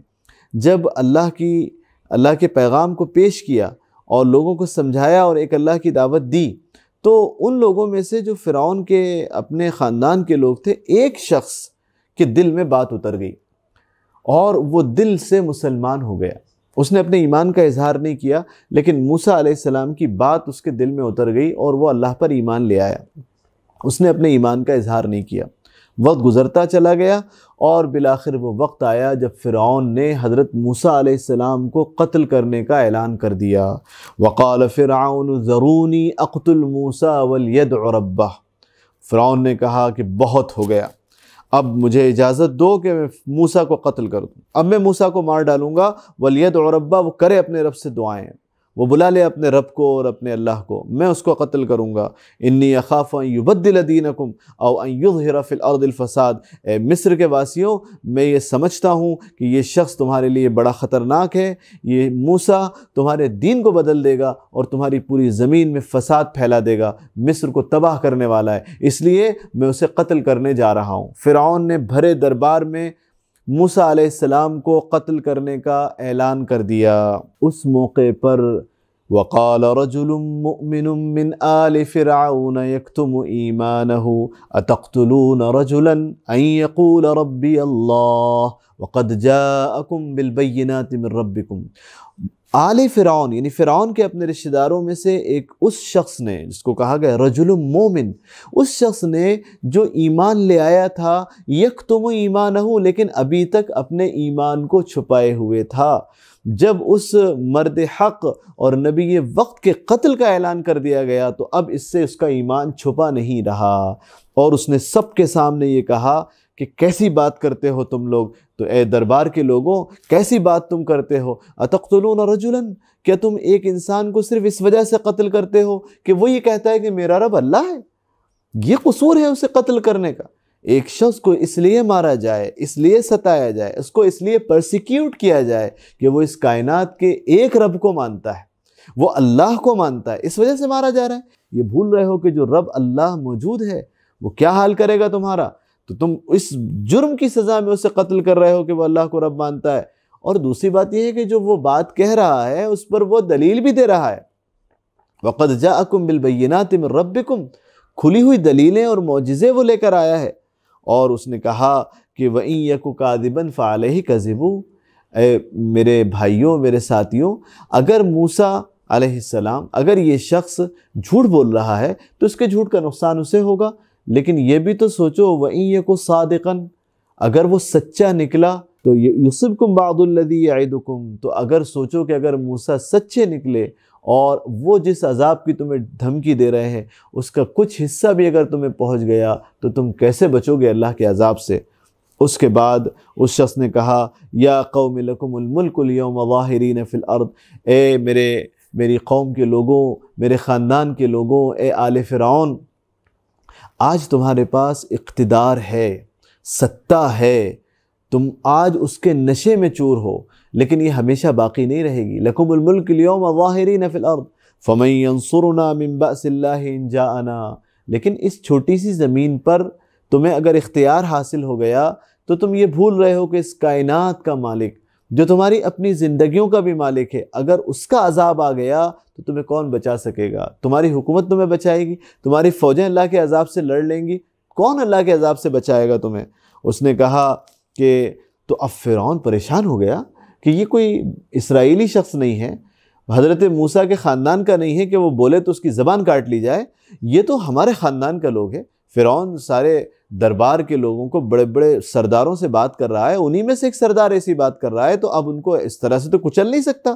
جب اللہ کے پیغام کو پیش کیا اور لوگوں کو سمجھایا اور ایک اللہ کی دعوت دی، تو ان لوگوں میں سے جو فرعون کے اپنے خاندان کے لوگ تھے، ایک شخص کے دل میں بات اتر گئی اور وہ دل سے مسلمان ہو گیا۔ اس نے اپنے ایمان کا اظہار نہیں کیا، لیکن موسیٰ علیہ السلام کی بات اس کے دل میں اتر گئی اور وہ اللہ پر ایمان لے آیا۔ اس نے اپنے ایمان کا اظہار نہیں کیا۔ وقت گزرتا چلا گیا اور بالآخر وہ وقت آیا جب فرعون نے حضرت موسیٰ علیہ السلام کو قتل کرنے کا اعلان کر دیا۔ وقال فرعون ذرونی اقتل موسیٰ ولیدع ربہ۔ فرعون نے کہا کہ بہت ہو گیا، اب مجھے اجازت دو کہ میں موسیٰ کو قتل کر دوں، اب میں موسیٰ کو مار ڈالوں گا۔ ولیدع ربہ، وہ کرے اپنے رب سے دعائیں، وہ بلا لے اپنے رب کو اور اپنے اللہ کو، میں اس کو قتل کروں گا۔ انی اخاف ان یبدل دینکم او ان یظہر فی الارض الفساد۔ اے مصر کے واسیوں، میں یہ سمجھتا ہوں کہ یہ شخص تمہارے لیے بڑا خطرناک ہے، یہ موسیٰ تمہارے دین کو بدل دے گا اور تمہاری پوری زمین میں فساد پھیلا دے گا، مصر کو تباہ کرنے والا ہے، اس لیے میں اسے قتل کرنے جا رہا ہوں۔ فرعون نے بھرے دربار میں موسیٰ علیہ السلام کو قتل کرنے کا اعلان کر دیا۔ اس موقع پر وقال رجل مؤمن من آل فرعون يكتم ایمانه اتقتلون رجلا ان يقول ربی اللہ وقد جاءکم بالبینات من ربکم۔ آل فرعون یعنی فرعون کے اپنے رشتہ داروں میں سے ایک اس شخص نے، جس کو کہا گیا رجل مومن، اس شخص نے جو ایمان لے آیا تھا، یکتم ایمانہ، لیکن ابھی تک اپنے ایمان کو چھپائے ہوئے تھا۔ جب اس مرد حق اور نبی وقت کے قتل کا اعلان کر دیا گیا تو اب اس سے اس کا ایمان چھپا نہیں رہا، اور اس نے سب کے سامنے یہ کہا کہ کیسی بات کرتے ہو تم لوگ، تو اے دربار کے لوگوں کیسی بات تم کرتے ہو، اتقتلون رجلا، کیا تم ایک انسان کو صرف اس وجہ سے قتل کرتے ہو کہ وہ یہ کہتا ہے کہ میرا رب اللہ ہے؟ یہ قصور ہے اسے قتل کرنے کا؟ ایک شخص کو اس لیے مارا جائے، اس لیے ستایا جائے، اس کو اس لیے پرسیکیوٹ کیا جائے کہ وہ اس کائنات کے ایک رب کو مانتا ہے، وہ اللہ کو مانتا ہے، اس وجہ سے مارا جا رہا ہے۔ یہ بھول رہے ہو کہ جو رب اللہ موجود ہے وہ کیا حال کرے گا تمہارا، تو تم اس جرم کی سزا میں اسے قتل کر رہے ہو کہ وہ اللہ کو رب مانتا ہے۔ اور دوسری بات یہ ہے کہ جو وہ بات کہہ رہا ہے اس پر وہ دلیل بھی دے رہا ہے۔ وَقَدْ جَاءَكُمْ بِالْبَيِّنَاتِ مِن رَبِّكُمْ، کھلی ہوئی دلیلیں اور معجزے وہ لے کر آیا ہے۔ اور اس نے کہا کہ وَإِن يَكُ كَاذِبًا فَعَلَيْهِ كَذِبُهُ، اے میرے بھائیوں، میرے ساتھیوں، اگر موسیٰ علیہ السلام، اگر یہ شخص جھوٹ بول رہا ہے تو اس کے جھوٹ کا نقصان اسے ہوگا، لیکن یہ بھی تو سوچو وَإِن يَكُ صَادِقًا، اگر وہ سچا نکلا تو يُصِبْكُمْ بَعْضُ الَّذِي يَعِدُكُمْ، تو اگر سوچو کہ اگر موسیٰ سچے نکلے اور وہ جس عذاب کی تمہیں دھمکی دے رہے ہیں اس کا کچھ حصہ بھی اگر تمہیں پہنچ گیا تو تم کیسے بچو گے اللہ کے عذاب سے۔ اس کے بعد اس شخص نے کہا یا قوم لکم الملک اليوم ظاہرین فی الارض، اے میری قوم کے لوگوں، میرے خاندان کے لوگوں، اے آل فرعون، آج تمہارے پاس اقتدار ہے، ستہ ہے، تم آج اس کے نشے میں چور ہو، لیکن یہ ہمیشہ باقی نہیں رہے گی۔ لکم الملک اليوم ظاہرین فی الارض فمن ینصرنا من بأس اللہ ان جاءنا، لیکن اس چھوٹی سی زمین پر تمہیں اگر اختیار حاصل ہو گیا تو تم یہ بھول رہے ہو کہ اس کائنات کا مالک، جو تمہاری اپنی زندگیوں کا بھی مالک ہے، اگر اس کا عذاب آ گیا تو تمہیں کون بچا سکے گا؟ تمہاری حکومت تمہیں بچائے گی؟ تمہاری فوجیں اللہ کے عذاب سے لڑ لیں گی؟ کون اللہ کے عذاب سے بچائے گا تمہیں؟ اس نے کہا کہ تو اب فرعون پریشان ہو گیا کہ یہ کوئی اسرائیلی شخص نہیں ہے، حضرت موسیٰ کے خاندان کا نہیں ہے کہ وہ بولے تو اس کی زبان کاٹ لی جائے، یہ تو ہمارے خاندان کا لوگ ہے۔ فرعون سارے دربار کے لوگوں کو بڑے بڑے سرداروں سے بات کر رہا ہے، انہی میں سے ایک سردار ایسی بات کر رہا ہے، تو اب ان کو اس طرح سے تو کچل نہیں سکتا۔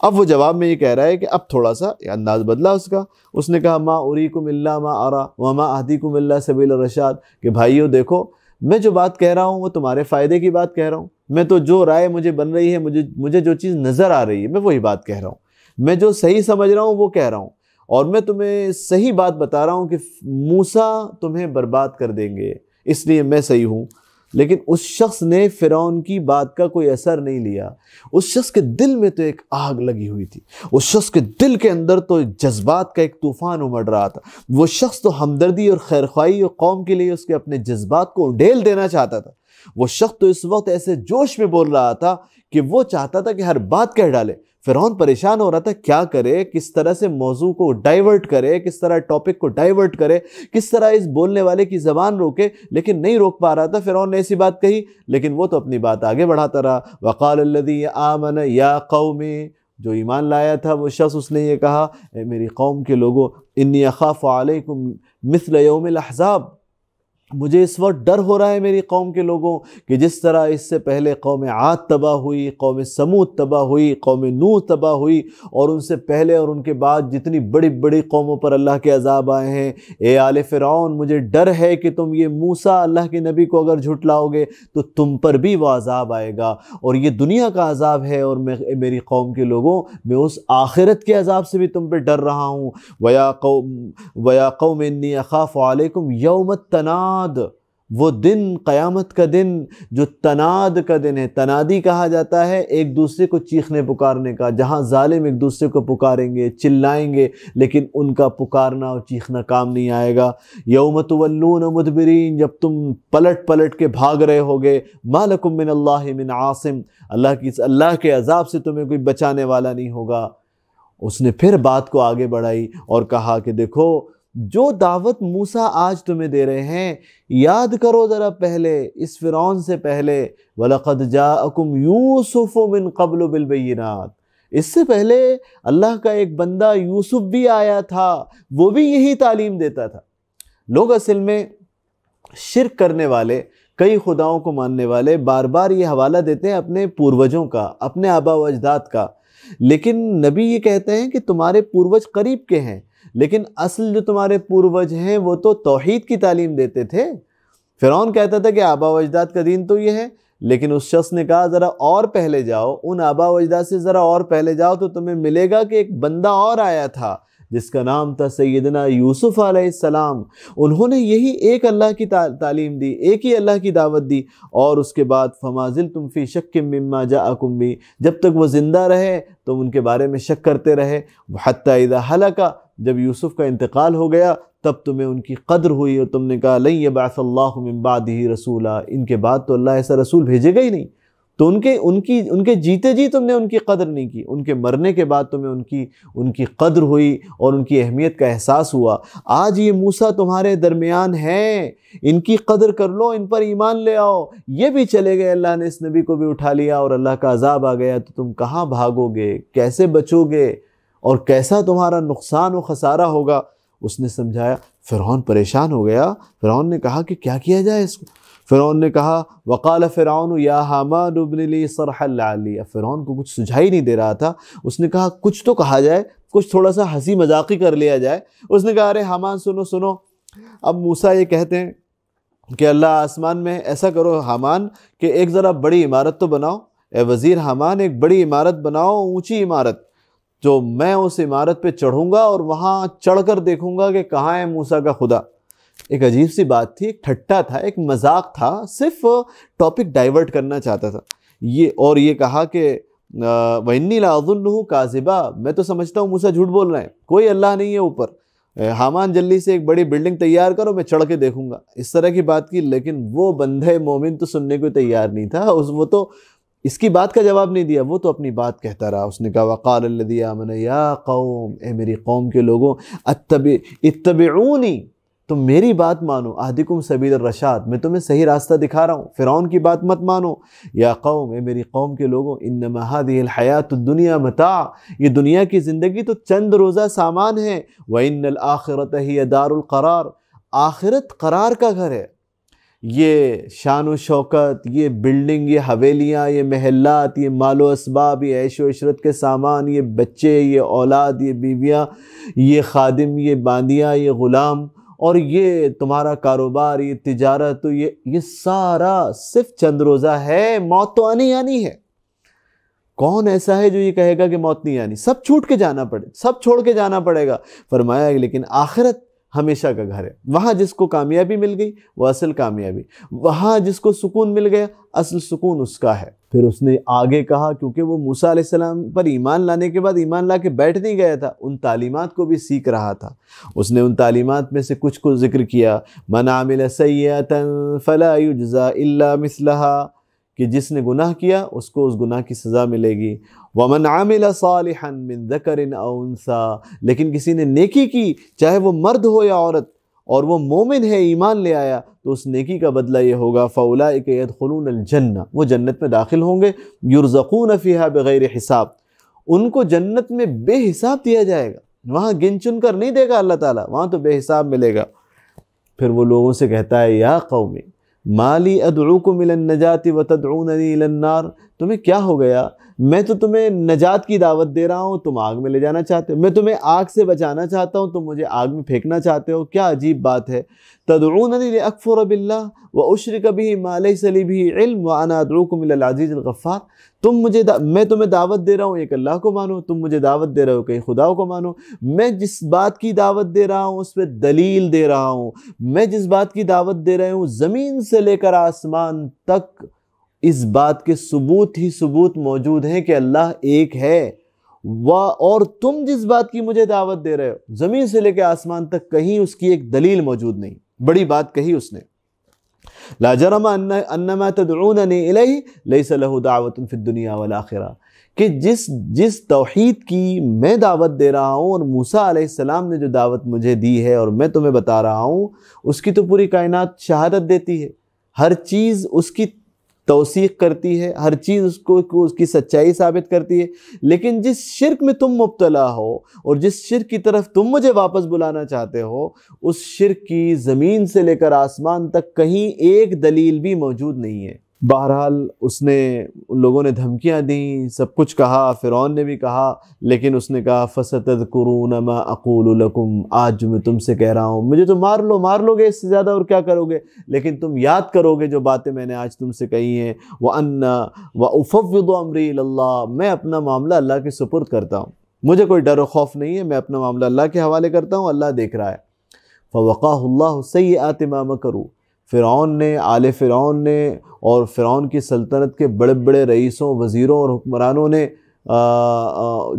اب وہ جواب میں یہ کہہ رہا ہے کہ اب تھوڑا سا انداز بدلا اس کا۔ اس نے کہا ما اریکم الا ما ارا وما اہدیکم الا سبیل الرشاد، کہ بھائیو دیکھو میں جو بات کہہ رہا ہوں وہ تمہارے فائدے کی بات کہہ رہا ہوں، میں تو جو رائے مجھے بن رہی ہے، مجھے جو چیز نظر آ رہی ہے میں وہی بات کہہ رہا ہوں، میں جو صحیح سمجھ رہا ہوں وہ کہہ رہا ہوں، اور میں تمہیں صحیح بات بتا رہا ہوں کہ موسیٰ تمہیں برباد کر دیں گے، اس لیے میں صحیح ہوں۔ لیکن اس شخص نے فرعون کی بات کا کوئی اثر نہیں لیا۔ اس شخص کے دل میں تو ایک آگ لگی ہوئی تھی، اس شخص کے دل کے اندر تو جذبات کا ایک طوفان امڑ رہا تھا۔ وہ شخص تو ہمدردی اور خیرخواہی اور قوم کے لیے اس کے اپنے جذبات کو ڈھیل دینا چاہتا تھا۔ وہ شخص تو اس وقت ایسے جوش میں بول رہا تھا کہ وہ چاہتا تھا کہ ہر بات کہہ ڈالے۔ فرعون پریشان ہو رہا تھا، کیا کرے، کس طرح سے موضوع کو ڈائیورٹ کرے، کس طرح ٹاپک کو ڈائیورٹ کرے، کس طرح اس بولنے والے کی زبان روکے، لیکن نہیں روک پا رہا تھا۔ فرعون نے ایسی بات کہی، لیکن وہ تو اپنی بات آگے بڑھاتا رہا۔ وقال الذی آمن یا قوم، جو ایمان لایا تھا وہ شخص، اس نے یہ کہا، اے میری قوم کے لوگوں، انی اخاف علیکم مثل یوم الاحزاب، مجھے اس وقت ڈر ہو رہا ہے میری قوم کے لوگوں کہ جس طرح اس سے پہلے قوم عاد تباہ ہوئی، قوم سمود تباہ ہوئی، قوم نوح تباہ ہوئی، اور ان سے پہلے اور ان کے بعد جتنی بڑی بڑی قوموں پر اللہ کے عذاب آئے ہیں۔ اے آل فرعون، مجھے ڈر ہے کہ تم یہ موسیٰ اللہ کے نبی کو اگر جھٹلاؤ گے تو تم پر بھی وہ عذاب آئے گا، اور یہ دنیا کا عذاب ہے، اور میری قوم کے لوگوں، میں اس آخرت کے عذاب سے بھی تم پہ ڈر رہا ہوں۔ وَيَا قَوْمِ إِنِّي أَخَافُ عَلَيْكُمْ يَوْمَ التَّنَادِ، وہ دن، قیامت کا دن جو تناد کا دن ہے۔ تنادی کہا جاتا ہے ایک دوسرے کو چیخنے پکارنے کا، جہاں ظالم ایک دوسرے کو پکاریں گے، چلائیں گے، لیکن ان کا پکارنا اور چیخنا کام نہیں آئے گا۔ یوم تولون مدبرین، جب تم پلٹ پلٹ کے بھاگ رہے ہوگے، ما لکم من اللہ من عاصم، اللہ کے عذاب سے تمہیں کوئی بچانے والا نہیں ہوگا۔ اس نے پھر بات کو آگے بڑھائی اور کہا کہ دیکھو، جو دعوت موسیٰ آج تمہیں دے رہے ہیں، یاد کرو ذرا پہلے، اس فرعون سے پہلے، وَلَقَدْ جَاءَكُمْ يُوسُفُ مِن قَبْلُ بِالْبَيِّنَاتِ، اس سے پہلے اللہ کا ایک بندہ یوسف بھی آیا تھا، وہ بھی یہی تعلیم دیتا تھا۔ لوگ اصل میں شرک کرنے والے، کئی خداؤں کو ماننے والے، بار بار یہ حوالہ دیتے ہیں اپنے پوروجوں کا، اپنے آبا و اجداد کا، لیکن نبی یہ کہتے ہیں کہ تمہارے پوروج قریب کے ہیں، لیکن اصل جو تمہارے پوروج ہیں وہ تو توحید کی تعلیم دیتے تھے۔ فرعون کہتا تھا کہ آبا و اجداد کا دین تو یہ ہے، لیکن اس شخص نے کہا ذرا اور پہلے جاؤ، ان آبا و اجداد سے ذرا اور پہلے جاؤ تو تمہیں ملے گا کہ ایک بندہ اور آیا تھا جس کا نام تھا سیدنا یوسف علیہ السلام۔ انہوں نے یہی ایک اللہ کی تعلیم دی، ایک ہی اللہ کی دعوت دی، اور اس کے بعد فما زلتم فی شک مما جاءکم بہ، جب تک وہ زندہ رہے تم ان کے بارے میں شک کرتے رہے، حتی اذا ہلک، جب یوسف کا انتقال ہو گیا تب تمہیں ان کی قدر ہوئی اور تم نے کہا لن یبعث اللہ من بعدہ رسولا، ان کے بعد تو اللہ ایسا رسول بھیجے گا ہی نہیں۔ تو ان کے جیتے جی تم نے ان کی قدر نہیں کی، ان کے مرنے کے بعد تمہیں ان کی قدر ہوئی اور ان کی اہمیت کا احساس ہوا۔ آج یہ موسیٰ تمہارے درمیان ہیں، ان کی قدر کر لو، ان پر ایمان لے آؤ۔ یہ بھی چلے گئے، اللہ نے اس نبی کو بھی اٹھا لیا اور اللہ کا عذاب آ گیا، تو تم کہاں بھاگو گے، کیسے بچو گے، اور کیسا تمہارا نقصان و خسارہ ہوگا۔ اس نے سمجھایا۔ فرعون پریشان ہو گیا۔ فرعون نے کہا کہ کیا کیا جائے اس کو؟ فرعون نے کہا وقال فرعون یا حامان ابن لی صرحا لعلی، فرعون کو کچھ سجھائی نہیں دے رہا تھا۔ اس نے کہا کچھ تو کہا جائے، کچھ تھوڑا سا ہنسی مذاقی کر لیا جائے۔ اس نے کہا ارے حامان سنو، اب موسیٰ یہ کہتے ہیں کہ اللہ آسمان میں ایسا کرو حامان کہ ایک ذرا بڑی عمارت تو بناؤ، اے وزیر حامان ایک بڑی عمارت بناؤ، اونچی عمارت، جو میں اس عمارت پہ چڑھوں گا اور وہاں چڑھ کر دیکھوں گا کہ کہاں ہے موسیٰ کا خدا۔ ایک عجیب سی بات تھی، ایک ٹھٹا تھا، ایک مذاق تھا، صرف ٹاپک ڈائیورٹ کرنا چاہتا تھا یہ کہا کہ وَإِنِّي لَأَظُنُّهُ كَاذِبًا، میں تو سمجھتا ہوں موسیٰ جھوٹ بول رہے ہیں، کوئی اللہ نہیں ہے اوپر، حامان جلدی سے ایک بڑی بلڈنگ تیار کرو، میں چڑھ کے دیکھوں گا، اس طرح کی بات کی۔ لیکن وہ بندہ مومن تو سننے کو تیار نہیں تھا، وہ تو اس کی بات کا جواب نہیں دیا، وہ تو اپنی بات کہتا رہا۔ اس نے کہا وقال الذی آمن یا قوم، اے میری قوم کے لوگوں، اتبعونی، تم میری بات مانو، اہدکم سبیل الرشاد، میں تمہیں صحیح راستہ دکھا رہا ہوں، فرعون کی بات مت مانو۔ یا قوم، اے میری قوم کے لوگوں، انما هذه الحیات الدنیا متاع، یہ دنیا کی زندگی تو چند روزہ سامان ہے، وان الآخرۃ ہی دار القرار، آخرت قرار کا گھر ہے۔ یہ شان و شوکت، یہ بلڈنگ، یہ حویلیاں، یہ محلات، یہ مال و اسباب، یہ عیش و عشرت کے سامان، یہ بچے، یہ اولاد، یہ بیویاں، یہ خادم، یہ باندیاں، یہ غلام، اور یہ تمہارا کاروبار، یہ تجارت، تو یہ سارا صرف چند روزہ ہے، موت تو آنی ہے۔ کون ایسا ہے جو یہ کہے گا کہ موت نہیں آنی؟ سب چھوڑ کے جانا پڑے گا۔ فرمایا لیکن آخرت ہمیشہ کا گھر ہے۔ وہاں جس کو کامیابی مل گئی وہ اصل کامیابی، وہاں جس کو سکون مل گیا اصل سکون اس کا ہے۔ پھر اس نے آگے کہا، کیونکہ وہ موسیٰ علیہ السلام پر ایمان لانے کے بعد ایمان لا کے بیٹھ نہیں گیا تھا، ان تعلیمات کو بھی سیکھ رہا تھا۔ اس نے ان تعلیمات میں سے کچھ کو ذکر کیا، من عمل سیئۃ فلا یجزی الا مثلھا، کہ جس نے گناہ کیا اس کو اس گناہ کی سزا ملے گی۔ وَمَنْ عَمِلَ صَالِحًا مِّن ذَكَرٍ أَوْ أُنثَىٰ، لیکن کسی نے نیکی کی، چاہے وہ مرد ہو یا عورت، اور وہ مومن ہے، ایمان لے آیا، تو اس نیکی کا بدلہ یہ ہوگا فَأُولَٰئِكَ يَدْخُلُونَ الْجَنَّةَ، وہ جنت میں داخل ہوں گے، يُرْزَقُونَ فِيهَا بِغَيْرِ حساب، ان کو جنت میں بے حساب دیا جائے گا، وہاں گن چن کر نہیں دے گا اللہ تعالیٰ، وہاں تو بے حساب ملے گا۔ پھر وہ لوگوں سے کہتا ہے، یا قوم ما لی ادعوکم الی النجاۃ وتدعوننی الی النار، تمہیں کیا ہو گیا، میں تو تمہیں نجات کی دعوت دے رہا ہوں، تم آگ میں لے جانا چاہتے ہو، میں تمہیں آگ سے بچانا چاہتا ہوں، تم مجھے آگ میں پھینکنا چاہتے ہو، کیا عجیب بات ہے۔ تدعوننی لاکفر باللہ واشرک بہ ما لیس لی بہ علم وانا ادعوکم الی العزیز الغفار، میں تمہیں دعوت دے رہا ہوں ایک اللہ کو مانو، تم مجھے دعوت دے رہے ہو کہ خدا کو مانو، میں جس بات کی دعوت دے رہا ہوں اس پہ دلیل دے رہا ہوں، میں جس بات کی دعوت دے رہا ہوں زمین سے لے کر آسمان تک اس بات کے ثبوت ہی ثبوت موجود ہیں کہ اللہ ایک ہے، اور تم جس بات کی مجھے دعوت دے رہے ہو زمین سے لے کے آسمان تک کہیں اس کی ایک دلیل موجود نہیں۔ بڑی بات کہی اس نے، لا جرم انما تدعوننی الیہ لیس لہ دعوت فی الدنیا والآخرہ، کہ جس توحید کی میں دعوت دے رہا ہوں اور موسیٰ علیہ السلام نے جو دعوت مجھے دی ہے اور میں تمہیں بتا رہا ہوں، اس کی تو پوری کائنات شہادت دیتی ہے، ہر چیز اس کی توثیق کرتی ہے، ہر چیز اس کی سچائی ثابت کرتی ہے، لیکن جس شرک میں تم مبتلا ہو اور جس شرک کی طرف تم مجھے واپس بلانا چاہتے ہو، اس شرک کی زمین سے لے کر آسمان تک کہیں ایک دلیل بھی موجود نہیں ہے۔ بہرحال اس نے، ان لوگوں نے دھمکیاں دیں، سب کچھ کہا، فرعون نے بھی کہا، لیکن اس نے کہا فَسَتَذْكُرُونَ مَا أَقُولُ لَكُمْ، آج جو میں تم سے کہہ رہا ہوں مجھے تو مار لو گے، اس سے زیادہ اور کیا کرو گے، لیکن تم یاد کرو گے جو باتیں میں نے آج تم سے کہی ہیں، وَأُفَوِّضُ أَمْرِي إِلَى اللَّهِ، میں اپنا معاملہ اللہ کے سپرد کرتا ہوں، مجھے کوئی ڈر و خوف نہیں ہے، میں اپنا معاملہ اللہ کے حوالے کرتا ہوں، اللہ دیکھ رہا ہے۔ فَوَقَاهُ اللَّهُ سَيِّئَاتِ مَا مَكَرُوا، فرعون نے، آل فرعون نے اور فرعون کی سلطنت کے بڑے بڑے رئیسوں، وزیروں اور حکمرانوں نے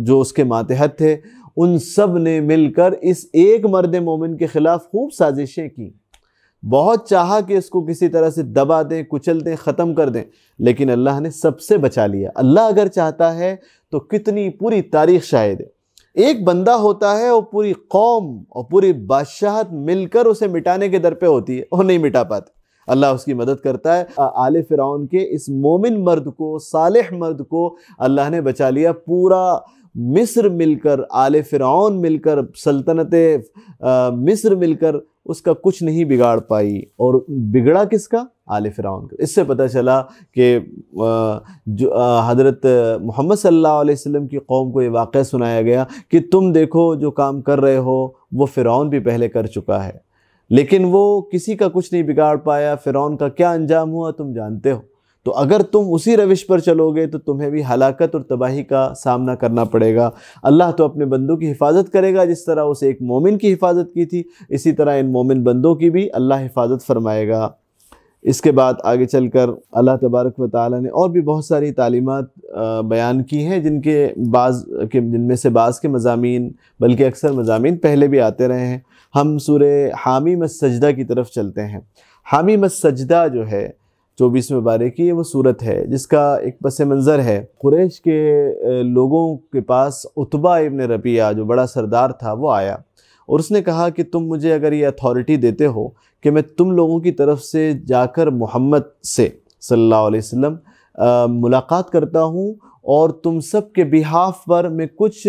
جو اس کے ماتحت تھے، ان سب نے مل کر اس ایک مرد مومن کے خلاف خوب سازشیں کی، بہت چاہا کہ اس کو کسی طرح سے دبا دیں، کچل دیں، ختم کر دیں، لیکن اللہ نے سب سے بچا لیا۔ اللہ اگر چاہتا ہے تو کتنی پوری تاریخ شاہد ہے، ایک بندہ ہوتا ہے اور پوری قوم اور پوری بادشاہت مل کر اسے مٹانے کے در پہ ہوتی ہے، وہ نہیں مٹا پاتے، اللہ اس کی مدد کرتا ہے۔ آل فرعون کے اس مومن مرد کو، صالح مرد کو اللہ نے بچا لیا، پورا مصر مل کر، آل فرعون مل کر، سلطنت مصر مل کر اس کا کچھ نہیں بگاڑ پائی، اور بگڑا کس کا؟ آل فرعون کا۔ اس سے پتہ چلا کہ حضرت محمد صلی اللہ علیہ وسلم کی قوم کو یہ واقعہ سنایا گیا کہ تم دیکھو جو کام کر رہے ہو وہ فرعون بھی پہلے کر چکا ہے، لیکن وہ کسی کا کچھ نہیں بگاڑ پایا، فرعون کا کیا انجام ہوا تم جانتے ہو، تو اگر تم اسی روش پر چلو گے تو تمہیں بھی ہلاکت اور تباہی کا سامنا کرنا پڑے گا۔ اللہ تو اپنے بندوں کی حفاظت کرے گا، جس طرح اسے ایک مومن کی حفاظت کی تھی، اسی طرح ان مومن بندوں کی بھی اللہ حفاظت فرمائے گا۔ اس کے بعد آگے چل کر اللہ تبارک و تعالیٰ نے اور بھی بہت ساری تعلیمات بیان کی ہیں، جن میں سے بعض کے مضامین، بلکہ اکثر مضامین پہلے بھی آتے رہے ہیں۔ ہم سورہ حامیم السجدہ کی طرف چلتے ہیں۔ حامیم السجدہ جو ہے 24ویں پارے کی، وہ صورت ہے جس کا ایک پس منظر ہے، قریش کے لوگوں کے پاس عتبہ ابن ربیعہ جو بڑا سردار تھا وہ آیا، اور اس نے کہا کہ تم مجھے اگر یہ اتھارٹی دیتے ہو کہ میں تم لوگوں کی طرف سے جا کر محمد سے صلی اللہ علیہ وسلم ملاقات کرتا ہوں اور تم سب کے بہاف پر میں کچھ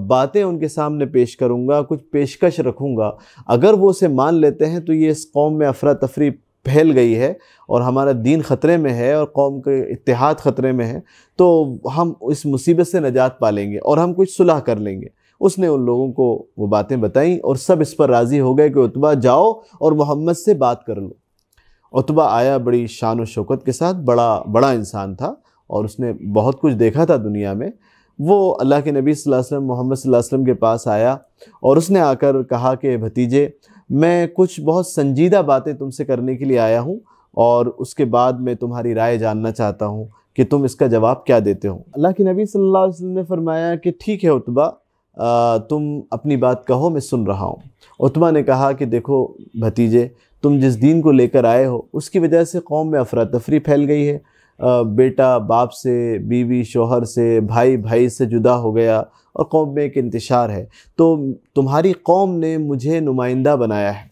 باتیں ان کے سامنے پیش کروں گا، کچھ پیشکش رکھوں گا، اگر وہ اسے مان لیتے ہیں تو یہ اس قوم میں افراتفری پھیل گئی ہے اور ہمارا دین خطرے میں ہے اور قوم کے اتحاد خطرے میں ہے، تو ہم اس مصیبت سے نجات پا لیں گے اور ہم کچھ صلح کر لیں گے۔ اس نے ان لوگوں کو وہ باتیں بتائیں اور سب اس پر راضی ہو گئے کہ عتبہ جاؤ اور محمد سے بات کر لو۔ عتبہ آیا بڑی شان و شوکت کے ساتھ، بڑا انسان تھا اور اس نے بہت کچھ دیکھا تھا دنیا میں، وہ اللہ کے نبی صلی اللہ علیہ وسلم محمد صلی اللہ علیہ وسلم کے پاس آیا اور اس نے آ کر کہا کہ بھتیجے میں کچھ بہت سنجیدہ باتیں تم سے کرنے کے لیے آیا ہوں، اور اس کے بعد میں تمہاری رائے جاننا چاہتا ہوں کہ تم اس کا جواب کیا دیتے ہو۔ اللہ کے نبی صلی اللہ علیہ وسلم نے فرمایا کہ ٹھیک ہے عتبہ، تم اپنی بات کہو، میں سن رہا ہوں۔ عتبہ نے کہا کہ دیکھو بھتیجے، تم جس دین کو لے کر آئے ہو اس کی وجہ سے قوم میں افراتفری پھیل گئی ہے، بیٹا باپ سے، بیوی شوہر سے، بھائی بھائی سے جدا ہو گیا، اور قوم میں ایک انتشار ہے۔ تو تمہاری قوم نے مجھے نمائندہ بنایا ہے،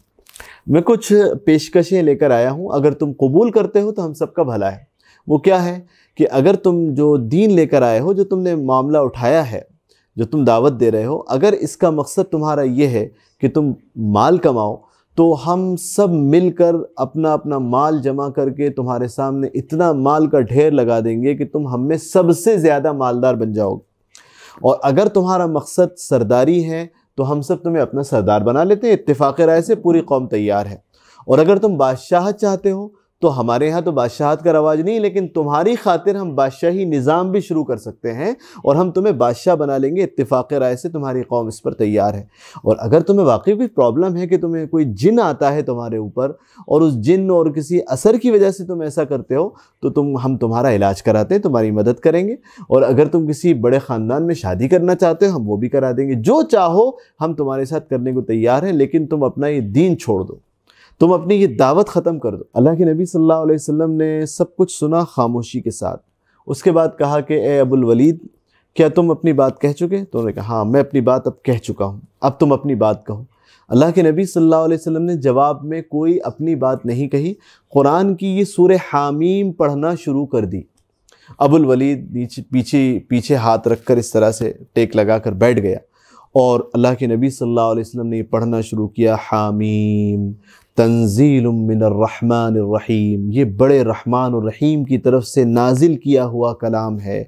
میں کچھ پیشکشیں لے کر آیا ہوں، اگر تم قبول کرتے ہو تو ہم سب کا بھلا ہے۔ وہ کیا ہے کہ اگر تم جو دین لے کر آئے ہو، جو تم نے معاملہ اٹھایا ہے، جو تم دعوت دے رہے ہو، اگر اس کا مقصد تمہارا یہ ہے کہ تم مال کماؤ، تو ہم سب مل کر اپنا اپنا مال جمع کر کے تمہارے سامنے اتنا مال کا ڈھیر لگا دیں گے کہ تم ہم میں سب سے زیادہ مالدار بن جاؤ گے۔ اور اگر تمہارا مقصد سرداری ہے تو ہم سب تمہیں اپنا سردار بنا لیتے ہیں، اتفاق رائے سے پوری قوم تیار ہے۔ اور اگر تم بادشاہت چاہتے ہو تو ہمارے ہاں تو بادشاہت کا رواج نہیں، لیکن تمہاری خاطر ہم بادشاہی نظام بھی شروع کر سکتے ہیں اور ہم تمہیں بادشاہ بنا لیں گے، اتفاق رائے سے تمہاری قوم اس پر تیار ہے۔ اور اگر تمہیں واقعی کوئی پرابلم ہے کہ تمہیں کوئی جن آتا ہے تمہارے اوپر، اور اس جن اور کسی اثر کی وجہ سے تم ایسا کرتے ہو، تو ہم تمہارا علاج کراتے ہیں، تمہاری مدد کریں گے۔ اور اگر تم کسی بڑے خاندان میں شادی کرنا چاہتے ہو، ہم وہ بھی کرا دیں گے، جو چاہو ہم تمہارے ساتھ کرنے کو تیار ہیں، لیکن تم اپنا یہ دین چھوڑ دو، تم اپنی یہ دعوت ختم کر دو۔ اللہ کے نبی صلی اللہ علیہ وسلم نے سب کچھ سنا خاموشی کے ساتھ۔ اس کے بعد کہا کہ اے ابو الولید، کیا تم اپنی بات کہہ چکے؟ تو انہوں نے کہا ہاں میں اپنی بات اب کہہ چکا ہوں، اب تم اپنی بات کہو۔ اللہ کے نبی صلی اللہ علیہ وسلم نے جواب میں کوئی اپنی بات نہیں کہی، قرآن کی یہ سورہ حامیم پڑھنا شروع کر دی۔ ابو الولید پیچھے ہاتھ رکھ کر اس طرح سے ٹیک لگا کر بیٹھ گیا، اور اللہ کے نبی صلی اللہ علیہ وسلم نے یہ پڑھنا شروع کیا، حامیم تنزیل من الرحمن الرحیم، یہ بڑے رحمان الرحیم کی طرف سے نازل کیا ہوا کلام ہے۔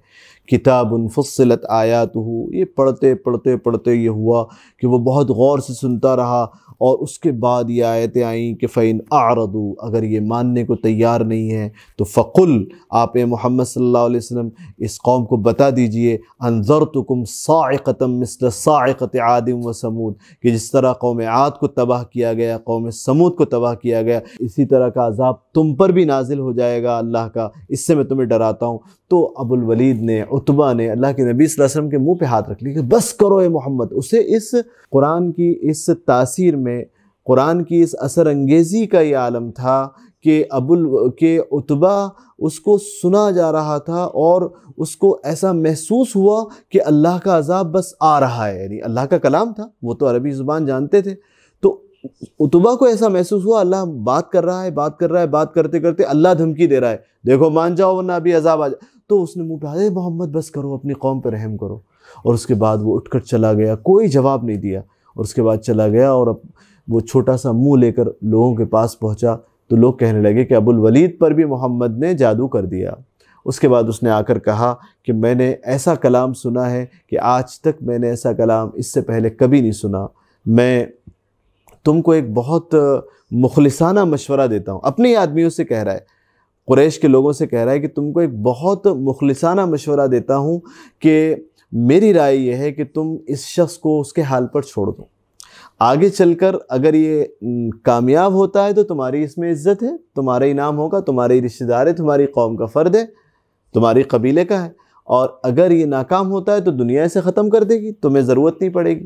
کتاب فصلت آیاتہ، یہ پڑھتے یہ ہوا کہ وہ بہت غور سے سنتا رہا، اور اس کے بعد یہ آیتیں آئیں کہ فَإِنْ أَعْرَضُوا، اگر یہ ماننے کو تیار نہیں ہے تو فَقُلْ، آپ محمد صلی اللہ علیہ وسلم اس قوم کو بتا دیجئے، أَنذَرْتُكُمْ صَاعِقَةً مِثْلَ صَاعِقَةِ عَادٍ وَثَمُودَ، کہ جس طرح قوم عاد کو تباہ کیا گیا، قوم سمود کو تباہ کیا گیا، اسی طرح کا عذاب تم پر بھی نازل ہو جائے گا اللہ کا، اس سے میں تمہیں ڈراتا ہوں۔ تو ابو الولید نے، عتبہ نے اللہ کے نبی صلی اللہ علیہ وسلم کے منہ پہ ہاتھ رکھ لیا کہ بس کرو اے محمد۔ اسے اس قرآن کی اس تاثیر میں، قرآن کی اس اثر انگیزی کا یہ عالم تھا کہ عتبہ اس کو سنا جا رہا تھا، اور اس کو ایسا محسوس ہوا کہ اللہ کا عذاب بس آ رہا ہے، یعنی اللہ کا کلام تھا، وہ تو عربی زبان جانتے تھے، تو عتبہ کو ایسا محسوس ہوا اللہ بات کر رہا ہے، بات کرتے کرتے اللہ دھمکی دے رہا ہے، دیکھو مان جاؤ ورنہ ابھی عذاب آ جائے۔ تو اس نے منہ پہ اے محمد بس کرو، اپنی قوم پہ رحم کرو۔ اور اس کے بعد وہ اٹھ کر چلا گیا، کوئی جواب نہیں دیا، اور اس کے بعد چلا گیا، اور وہ چھوٹا سا منہ لے کر لوگوں کے پاس پہنچا، تو لوگ کہنے لگے کہ ابو الولید پر بھی محمد نے جادو کر دیا۔ اس کے بعد اس نے آ کر کہا کہ میں نے ایسا کلام سنا ہے کہ آج تک میں نے ایسا کلام اس سے پہلے کبھی نہیں سنا، میں تم کو ایک بہت مخلصانہ مشورہ دیتا ہوں، اپنے آدمیوں سے کہہ رہا ہے، قریش کے لوگوں سے کہہ رہا ہے کہ تم کو ایک بہت مخلصانہ مشورہ دیتا ہوں کہ میری رائے یہ ہے کہ تم اس شخص کو اس کے حال پر چھوڑ دو، آگے چل کر اگر یہ کامیاب ہوتا ہے تو تمہاری اس میں عزت ہے، تمہارا انعام ہوگا، تمہارے رشتہ دار ہے، تمہاری قوم کا فرد ہے، تمہاری قبیلے کا ہے، اور اگر یہ ناکام ہوتا ہے تو دنیا سے ختم کر دے گی، تمہیں ضرورت نہیں پڑے گی۔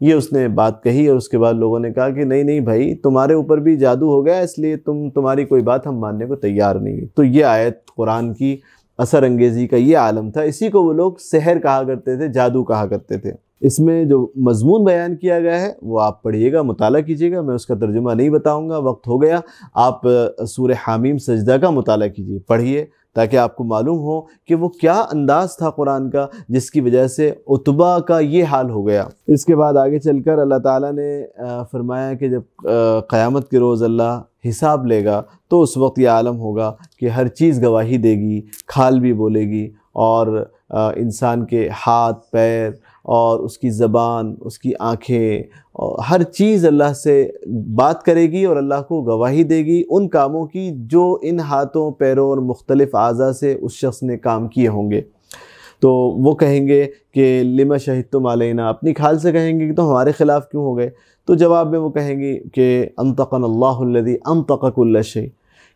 یہ اس نے بات کہی، اور اس کے بعد لوگوں نے کہا کہ نہیں بھائی، تمہارے اوپر بھی جادو ہو گیا، اس لیے تمہاری کوئی بات ہم ماننے کو تیار نہیں۔ تو یہ آیت قرآن کی اثر انگیزی کا یہ عالم تھا، اسی کو وہ لوگ سحر کہا کرتے تھے، جادو کہا کرتے تھے۔ اس میں جو مضمون بیان کیا گیا ہے وہ آپ پڑھیے گا، مطالعہ کیجیے گا، میں اس کا ترجمہ نہیں بتاؤں گا، وقت ہو گیا۔ آپ سورہ حامیم سجدہ کا مطالعہ کیجیے، پڑھیے، تاکہ آپ کو معلوم ہو کہ وہ کیا انداز تھا قرآن کا، جس کی وجہ سے عتبہ کا یہ حال ہو گیا۔ اس کے بعد آگے چل کر اللہ تعالیٰ نے فرمایا کہ جب قیامت کے روز اللہ حساب لے گا تو اس وقت یہ عالم ہوگا کہ ہر چیز گواہی دے گی، کھال بھی بولے گی، اور انسان کے ہاتھ پیر اور اس کی زبان، اس کی آنکھیں، ہر چیز اللہ سے بات کرے گی اور اللہ کو گواہی دے گی ان کاموں کی جو ان ہاتھوں پیروں اور مختلف اعضاء سے اس شخص نے کام کیے ہوں گے۔ تو وہ کہیں گے کہ لما شہدتم علینا، اپنی کھال سے کہیں گے کہ تم ہمارے خلاف کیوں ہو گئے؟ تو جواب میں وہ کہیں گے کہ انطقنا اللہ الذی انطق کل شیء،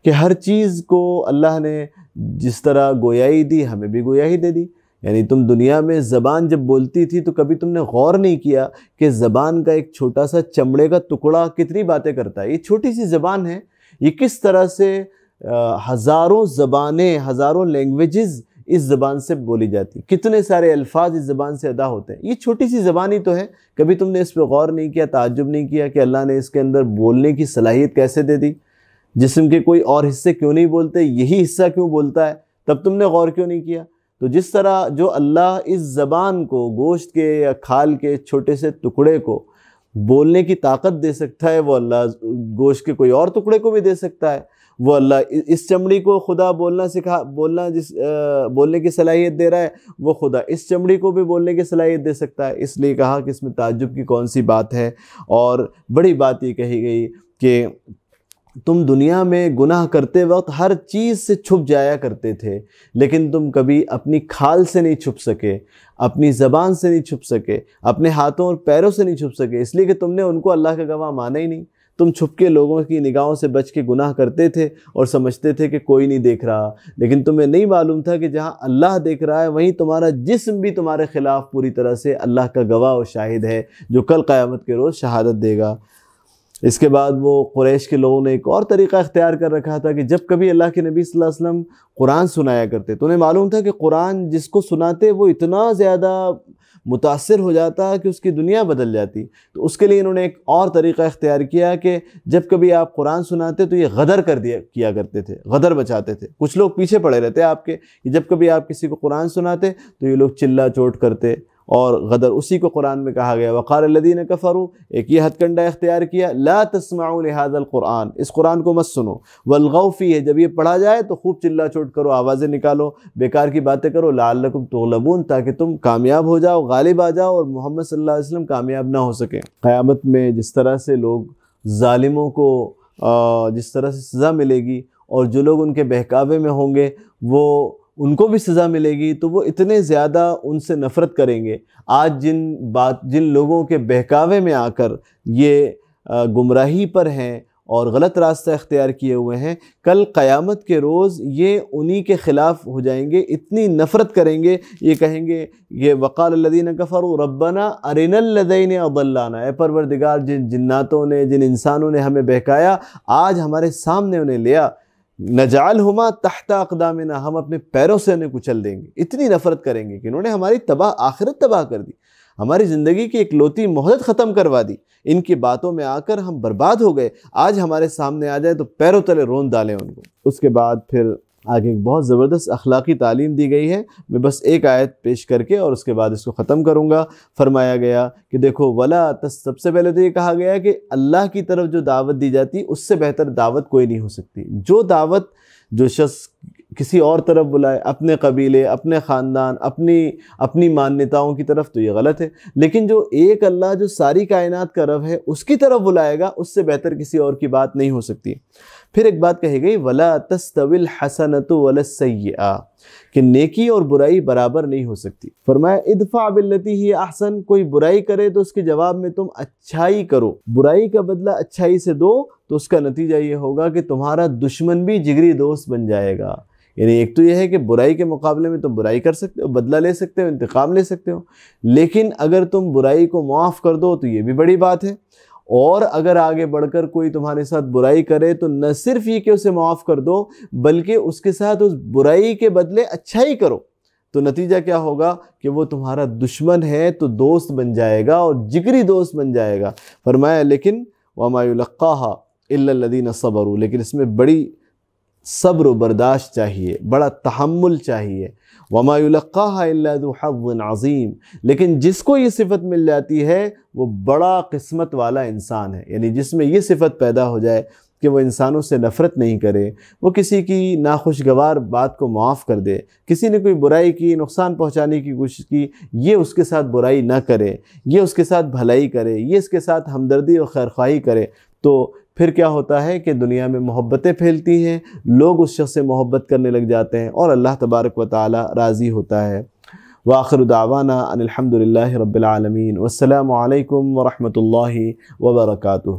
کہ ہر چیز کو اللہ نے جس طرح گویائی دی ہمیں بھی گویائی دے دی۔ یعنی تم دنیا میں زبان جب بولتی تھی تو کبھی تم نے غور نہیں کیا کہ زبان کا ایک چھوٹا سا چمڑے کا ٹکڑا کتنی باتیں کرتا ہے۔ یہ چھوٹی سی زبان ہے، یہ کس طرح سے ہزاروں زبانیں، ہزاروں لینگویجز اس زبان سے بولی جاتی، کتنے سارے الفاظ اس زبان سے ادا ہوتے ہیں۔ یہ چھوٹی سی زبان ہی تو ہے، کبھی تم نے اس پہ غور نہیں کیا، تعجب نہیں کیا کہ اللہ نے اس کے اندر بولنے کی صلاحیت کیسے دے دی؟ جسم کے کوئی اور حصے کیوں نہیں بولتے، یہی حصہ کیوں بولتا ہے؟ تب تم نے غور کیوں نہیں کیا؟ تو جس طرح جو اللہ اس زبان کو، گوشت کے یا کھال کے چھوٹے سے ٹکڑے کو بولنے کی طاقت دے سکتا ہے، وہ اللہ گوشت کے کوئی اور ٹکڑے کو بھی دے سکتا ہے۔ وہ اللہ اس چمڑی کو خدا بولنے کی صلاحیت دے رہا ہے، وہ خدا اس چمڑی کو بھی بولنے کی صلاحیت دے سکتا ہے۔ اس لیے کہا کہ اس میں تعجب کی کون سی بات ہے۔ اور بڑی بات یہ کہی گئی کہ تم دنیا میں گناہ کرتے وقت ہر چیز سے چھپ جایا کرتے تھے، لیکن تم کبھی اپنی کھال سے نہیں چھپ سکے، اپنی زبان سے نہیں چھپ سکے، اپنے ہاتھوں اور پیروں سے نہیں چھپ سکے، اس لیے کہ تم نے ان کو اللہ کا گواہ مانا ہی نہیں۔ تم چھپ کے لوگوں کی نگاہوں سے بچ کے گناہ کرتے تھے اور سمجھتے تھے کہ کوئی نہیں دیکھ رہا، لیکن تمہیں نہیں معلوم تھا کہ جہاں اللہ دیکھ رہا ہے وہیں تمہارا جسم بھی تمہارے خلاف پوری طرح سے اللہ کا گواہ و شاہد ہے، جو کل قیامت کے روز شہادت دے گا۔ اس کے بعد وہ قریش کے لوگوں نے ایک اور طریقہ اختیار کر رکھا تھا کہ جب کبھی اللہ کے نبی صلی اللہ علیہ وسلم قرآن سنایا کرتے تو انہیں معلوم تھا کہ قرآن جس کو سناتے وہ اتنا زیادہ متاثر ہو جاتا کہ اس کی دنیا بدل جاتی۔ تو اس کے لیے انہوں نے ایک اور طریقہ اختیار کیا کہ جب کبھی آپ قرآن سناتے تو یہ غدر کیا کرتے تھے، غدر بچاتے تھے۔ کچھ لوگ پیچھے پڑے رہتے آپ کے، جب کبھی آپ کسی کو قرآن سناتے تو یہ لوگ چلا چوٹ کرتے اور غدر، اسی کو قرآن میں کہا گیا وقال الذین کفروا، ایک یہ ہتھ کنڈا اختیار کیا لا تسمعوا لهذا القرآن، اس قرآن کو مت سنو، والغوا فیہ، جب یہ پڑھا جائے تو خوب چلا چوٹ کرو، آوازیں نکالو، بیکار کی باتیں کرو، لعلکم تغلبون، تاکہ تم کامیاب ہو جاؤ، غالب آ جاؤ اور محمد صلی اللہ علیہ وسلم کامیاب نہ ہو سکیں۔ قیامت میں جس طرح سے لوگ ظالموں کو جس طرح سے سزا ملے گی اور جو لوگ ان کے بہکاوے میں ہوں گے وہ ان کو بھی سزا ملے گی، تو وہ اتنے زیادہ ان سے نفرت کریں گے۔ آج جن لوگوں کے بہکاوے میں آ کر یہ گمراہی پر ہیں اور غلط راستہ اختیار کیے ہوئے ہیں، کل قیامت کے روز یہ انہی کے خلاف ہو جائیں گے، اتنی نفرت کریں گے، یہ کہیں گے یہ وقال الذین کفروا ربنا ارنا الذین اضلانا، اے پروردگار جن جناتوں نے، جن انسانوں نے ہمیں بہکایا آج ہمارے سامنے انہیں لیا، نجعلہما تحت اقدامنا، ہم اپنے پیروں سے انہیں کچل دیں گے۔ اتنی نفرت کریں گے کہ انہوں نے ہماری آخرت تباہ کر دی، ہماری زندگی کی ایک لوتی مہلت ختم کروا دی، ان کی باتوں میں آ کر ہم برباد ہو گئے، آج ہمارے سامنے آ جائے تو پیروں تلے رون ڈالیں ان کو۔ اس کے بعد پھر آگے ایک بہت زبردست اخلاقی تعلیم دی گئی ہے، میں بس ایک آیت پیش کر کے اور اس کے بعد اس کو ختم کروں گا۔ فرمایا گیا کہ دیکھو سب سے پہلے تو یہ کہا گیا کہ اللہ کی طرف جو دعوت دی جاتی اس سے بہتر دعوت کوئی نہیں ہو سکتی۔ جو شخص کسی اور طرف بلائے، اپنے قبیلے، اپنے خاندان، اپنی مانیتاؤں کی طرف، تو یہ غلط ہے، لیکن جو ایک اللہ جو ساری کائنات کا رب ہے اس کی طرف بلائے گا، اس سے بہتر کسی اور کی بات نہیں ہو سکتی۔ پھر ایک بات کہی گئی وَلَا تَسْتَوِي الْحَسَنَةُ وَلَا السَّيِّئَةُ، کہ نیکی اور برائی برابر نہیں ہو سکتی۔ فرمایا ادفع باللتی ہی احسن، کوئی برائی کرے تو اس کے جواب میں تم اچھائی کرو، برائی کا بدلہ اچھائی سے دو، تو اس کا نتیجہ یہ ہوگا کہ تمہارا دشمن بھی جگری دوست بن جائے گا۔ یعنی ایک تو یہ ہے کہ برائی کے مقابلے میں تم برائی کر سکتے ہو، بدلہ لے سکتے ہو، انتقام لے سکتے ہو، لیکن اگر تم برائی کو معاف کر دو تو یہ بھی بڑی بات ہے، اور اگر آگے بڑھ کر کوئی تمہارے ساتھ برائی کرے تو نہ صرف یہ کہ اسے معاف کر دو بلکہ اس کے ساتھ اس برائی کے بدلے اچھائی کرو، تو نتیجہ کیا ہوگا کہ وہ تمہارا دشمن ہے تو دوست بن جائے گا اور جگری دوست بن جائے گا۔ فرمایا لیکن وَمَا يُلَقَّاهَا إِلَّا الَّذِينَ صَبَرُوا، لیکن اس میں بڑی صبر و برداشت چاہیے، بڑا تحمل چاہیے۔ وَمَا يُلَقَّاهَا إِلَّا ذُو حَظٍّ عَظِيمٍ، لیکن جس کو یہ صفت مل جاتی ہے وہ بڑا قسمت والا انسان ہے، یعنی جس میں یہ صفت پیدا ہو جائے کہ وہ انسانوں سے نفرت نہیں کرے، وہ کسی کی ناخوشگوار بات کو معاف کر دے، کسی نے کوئی برائی کی، نقصان پہنچانے کی کوشش کی، یہ اس کے ساتھ برائی نہ کرے، یہ اس کے ساتھ بھلائی کرے، یہ اس کے ساتھ ہمدردی اور خیرخواہی کرے، تو پھر کیا ہوتا ہے کہ دنیا میں محبتیں پھیلتی ہیں، لوگ اس شخص سے محبت کرنے لگ جاتے ہیں اور اللہ تبارک و تعالی راضی ہوتا ہے۔ وآخر دعوانا ان الحمد للہ رب العالمین، والسلام علیکم ورحمۃ اللہ وبرکاتہ۔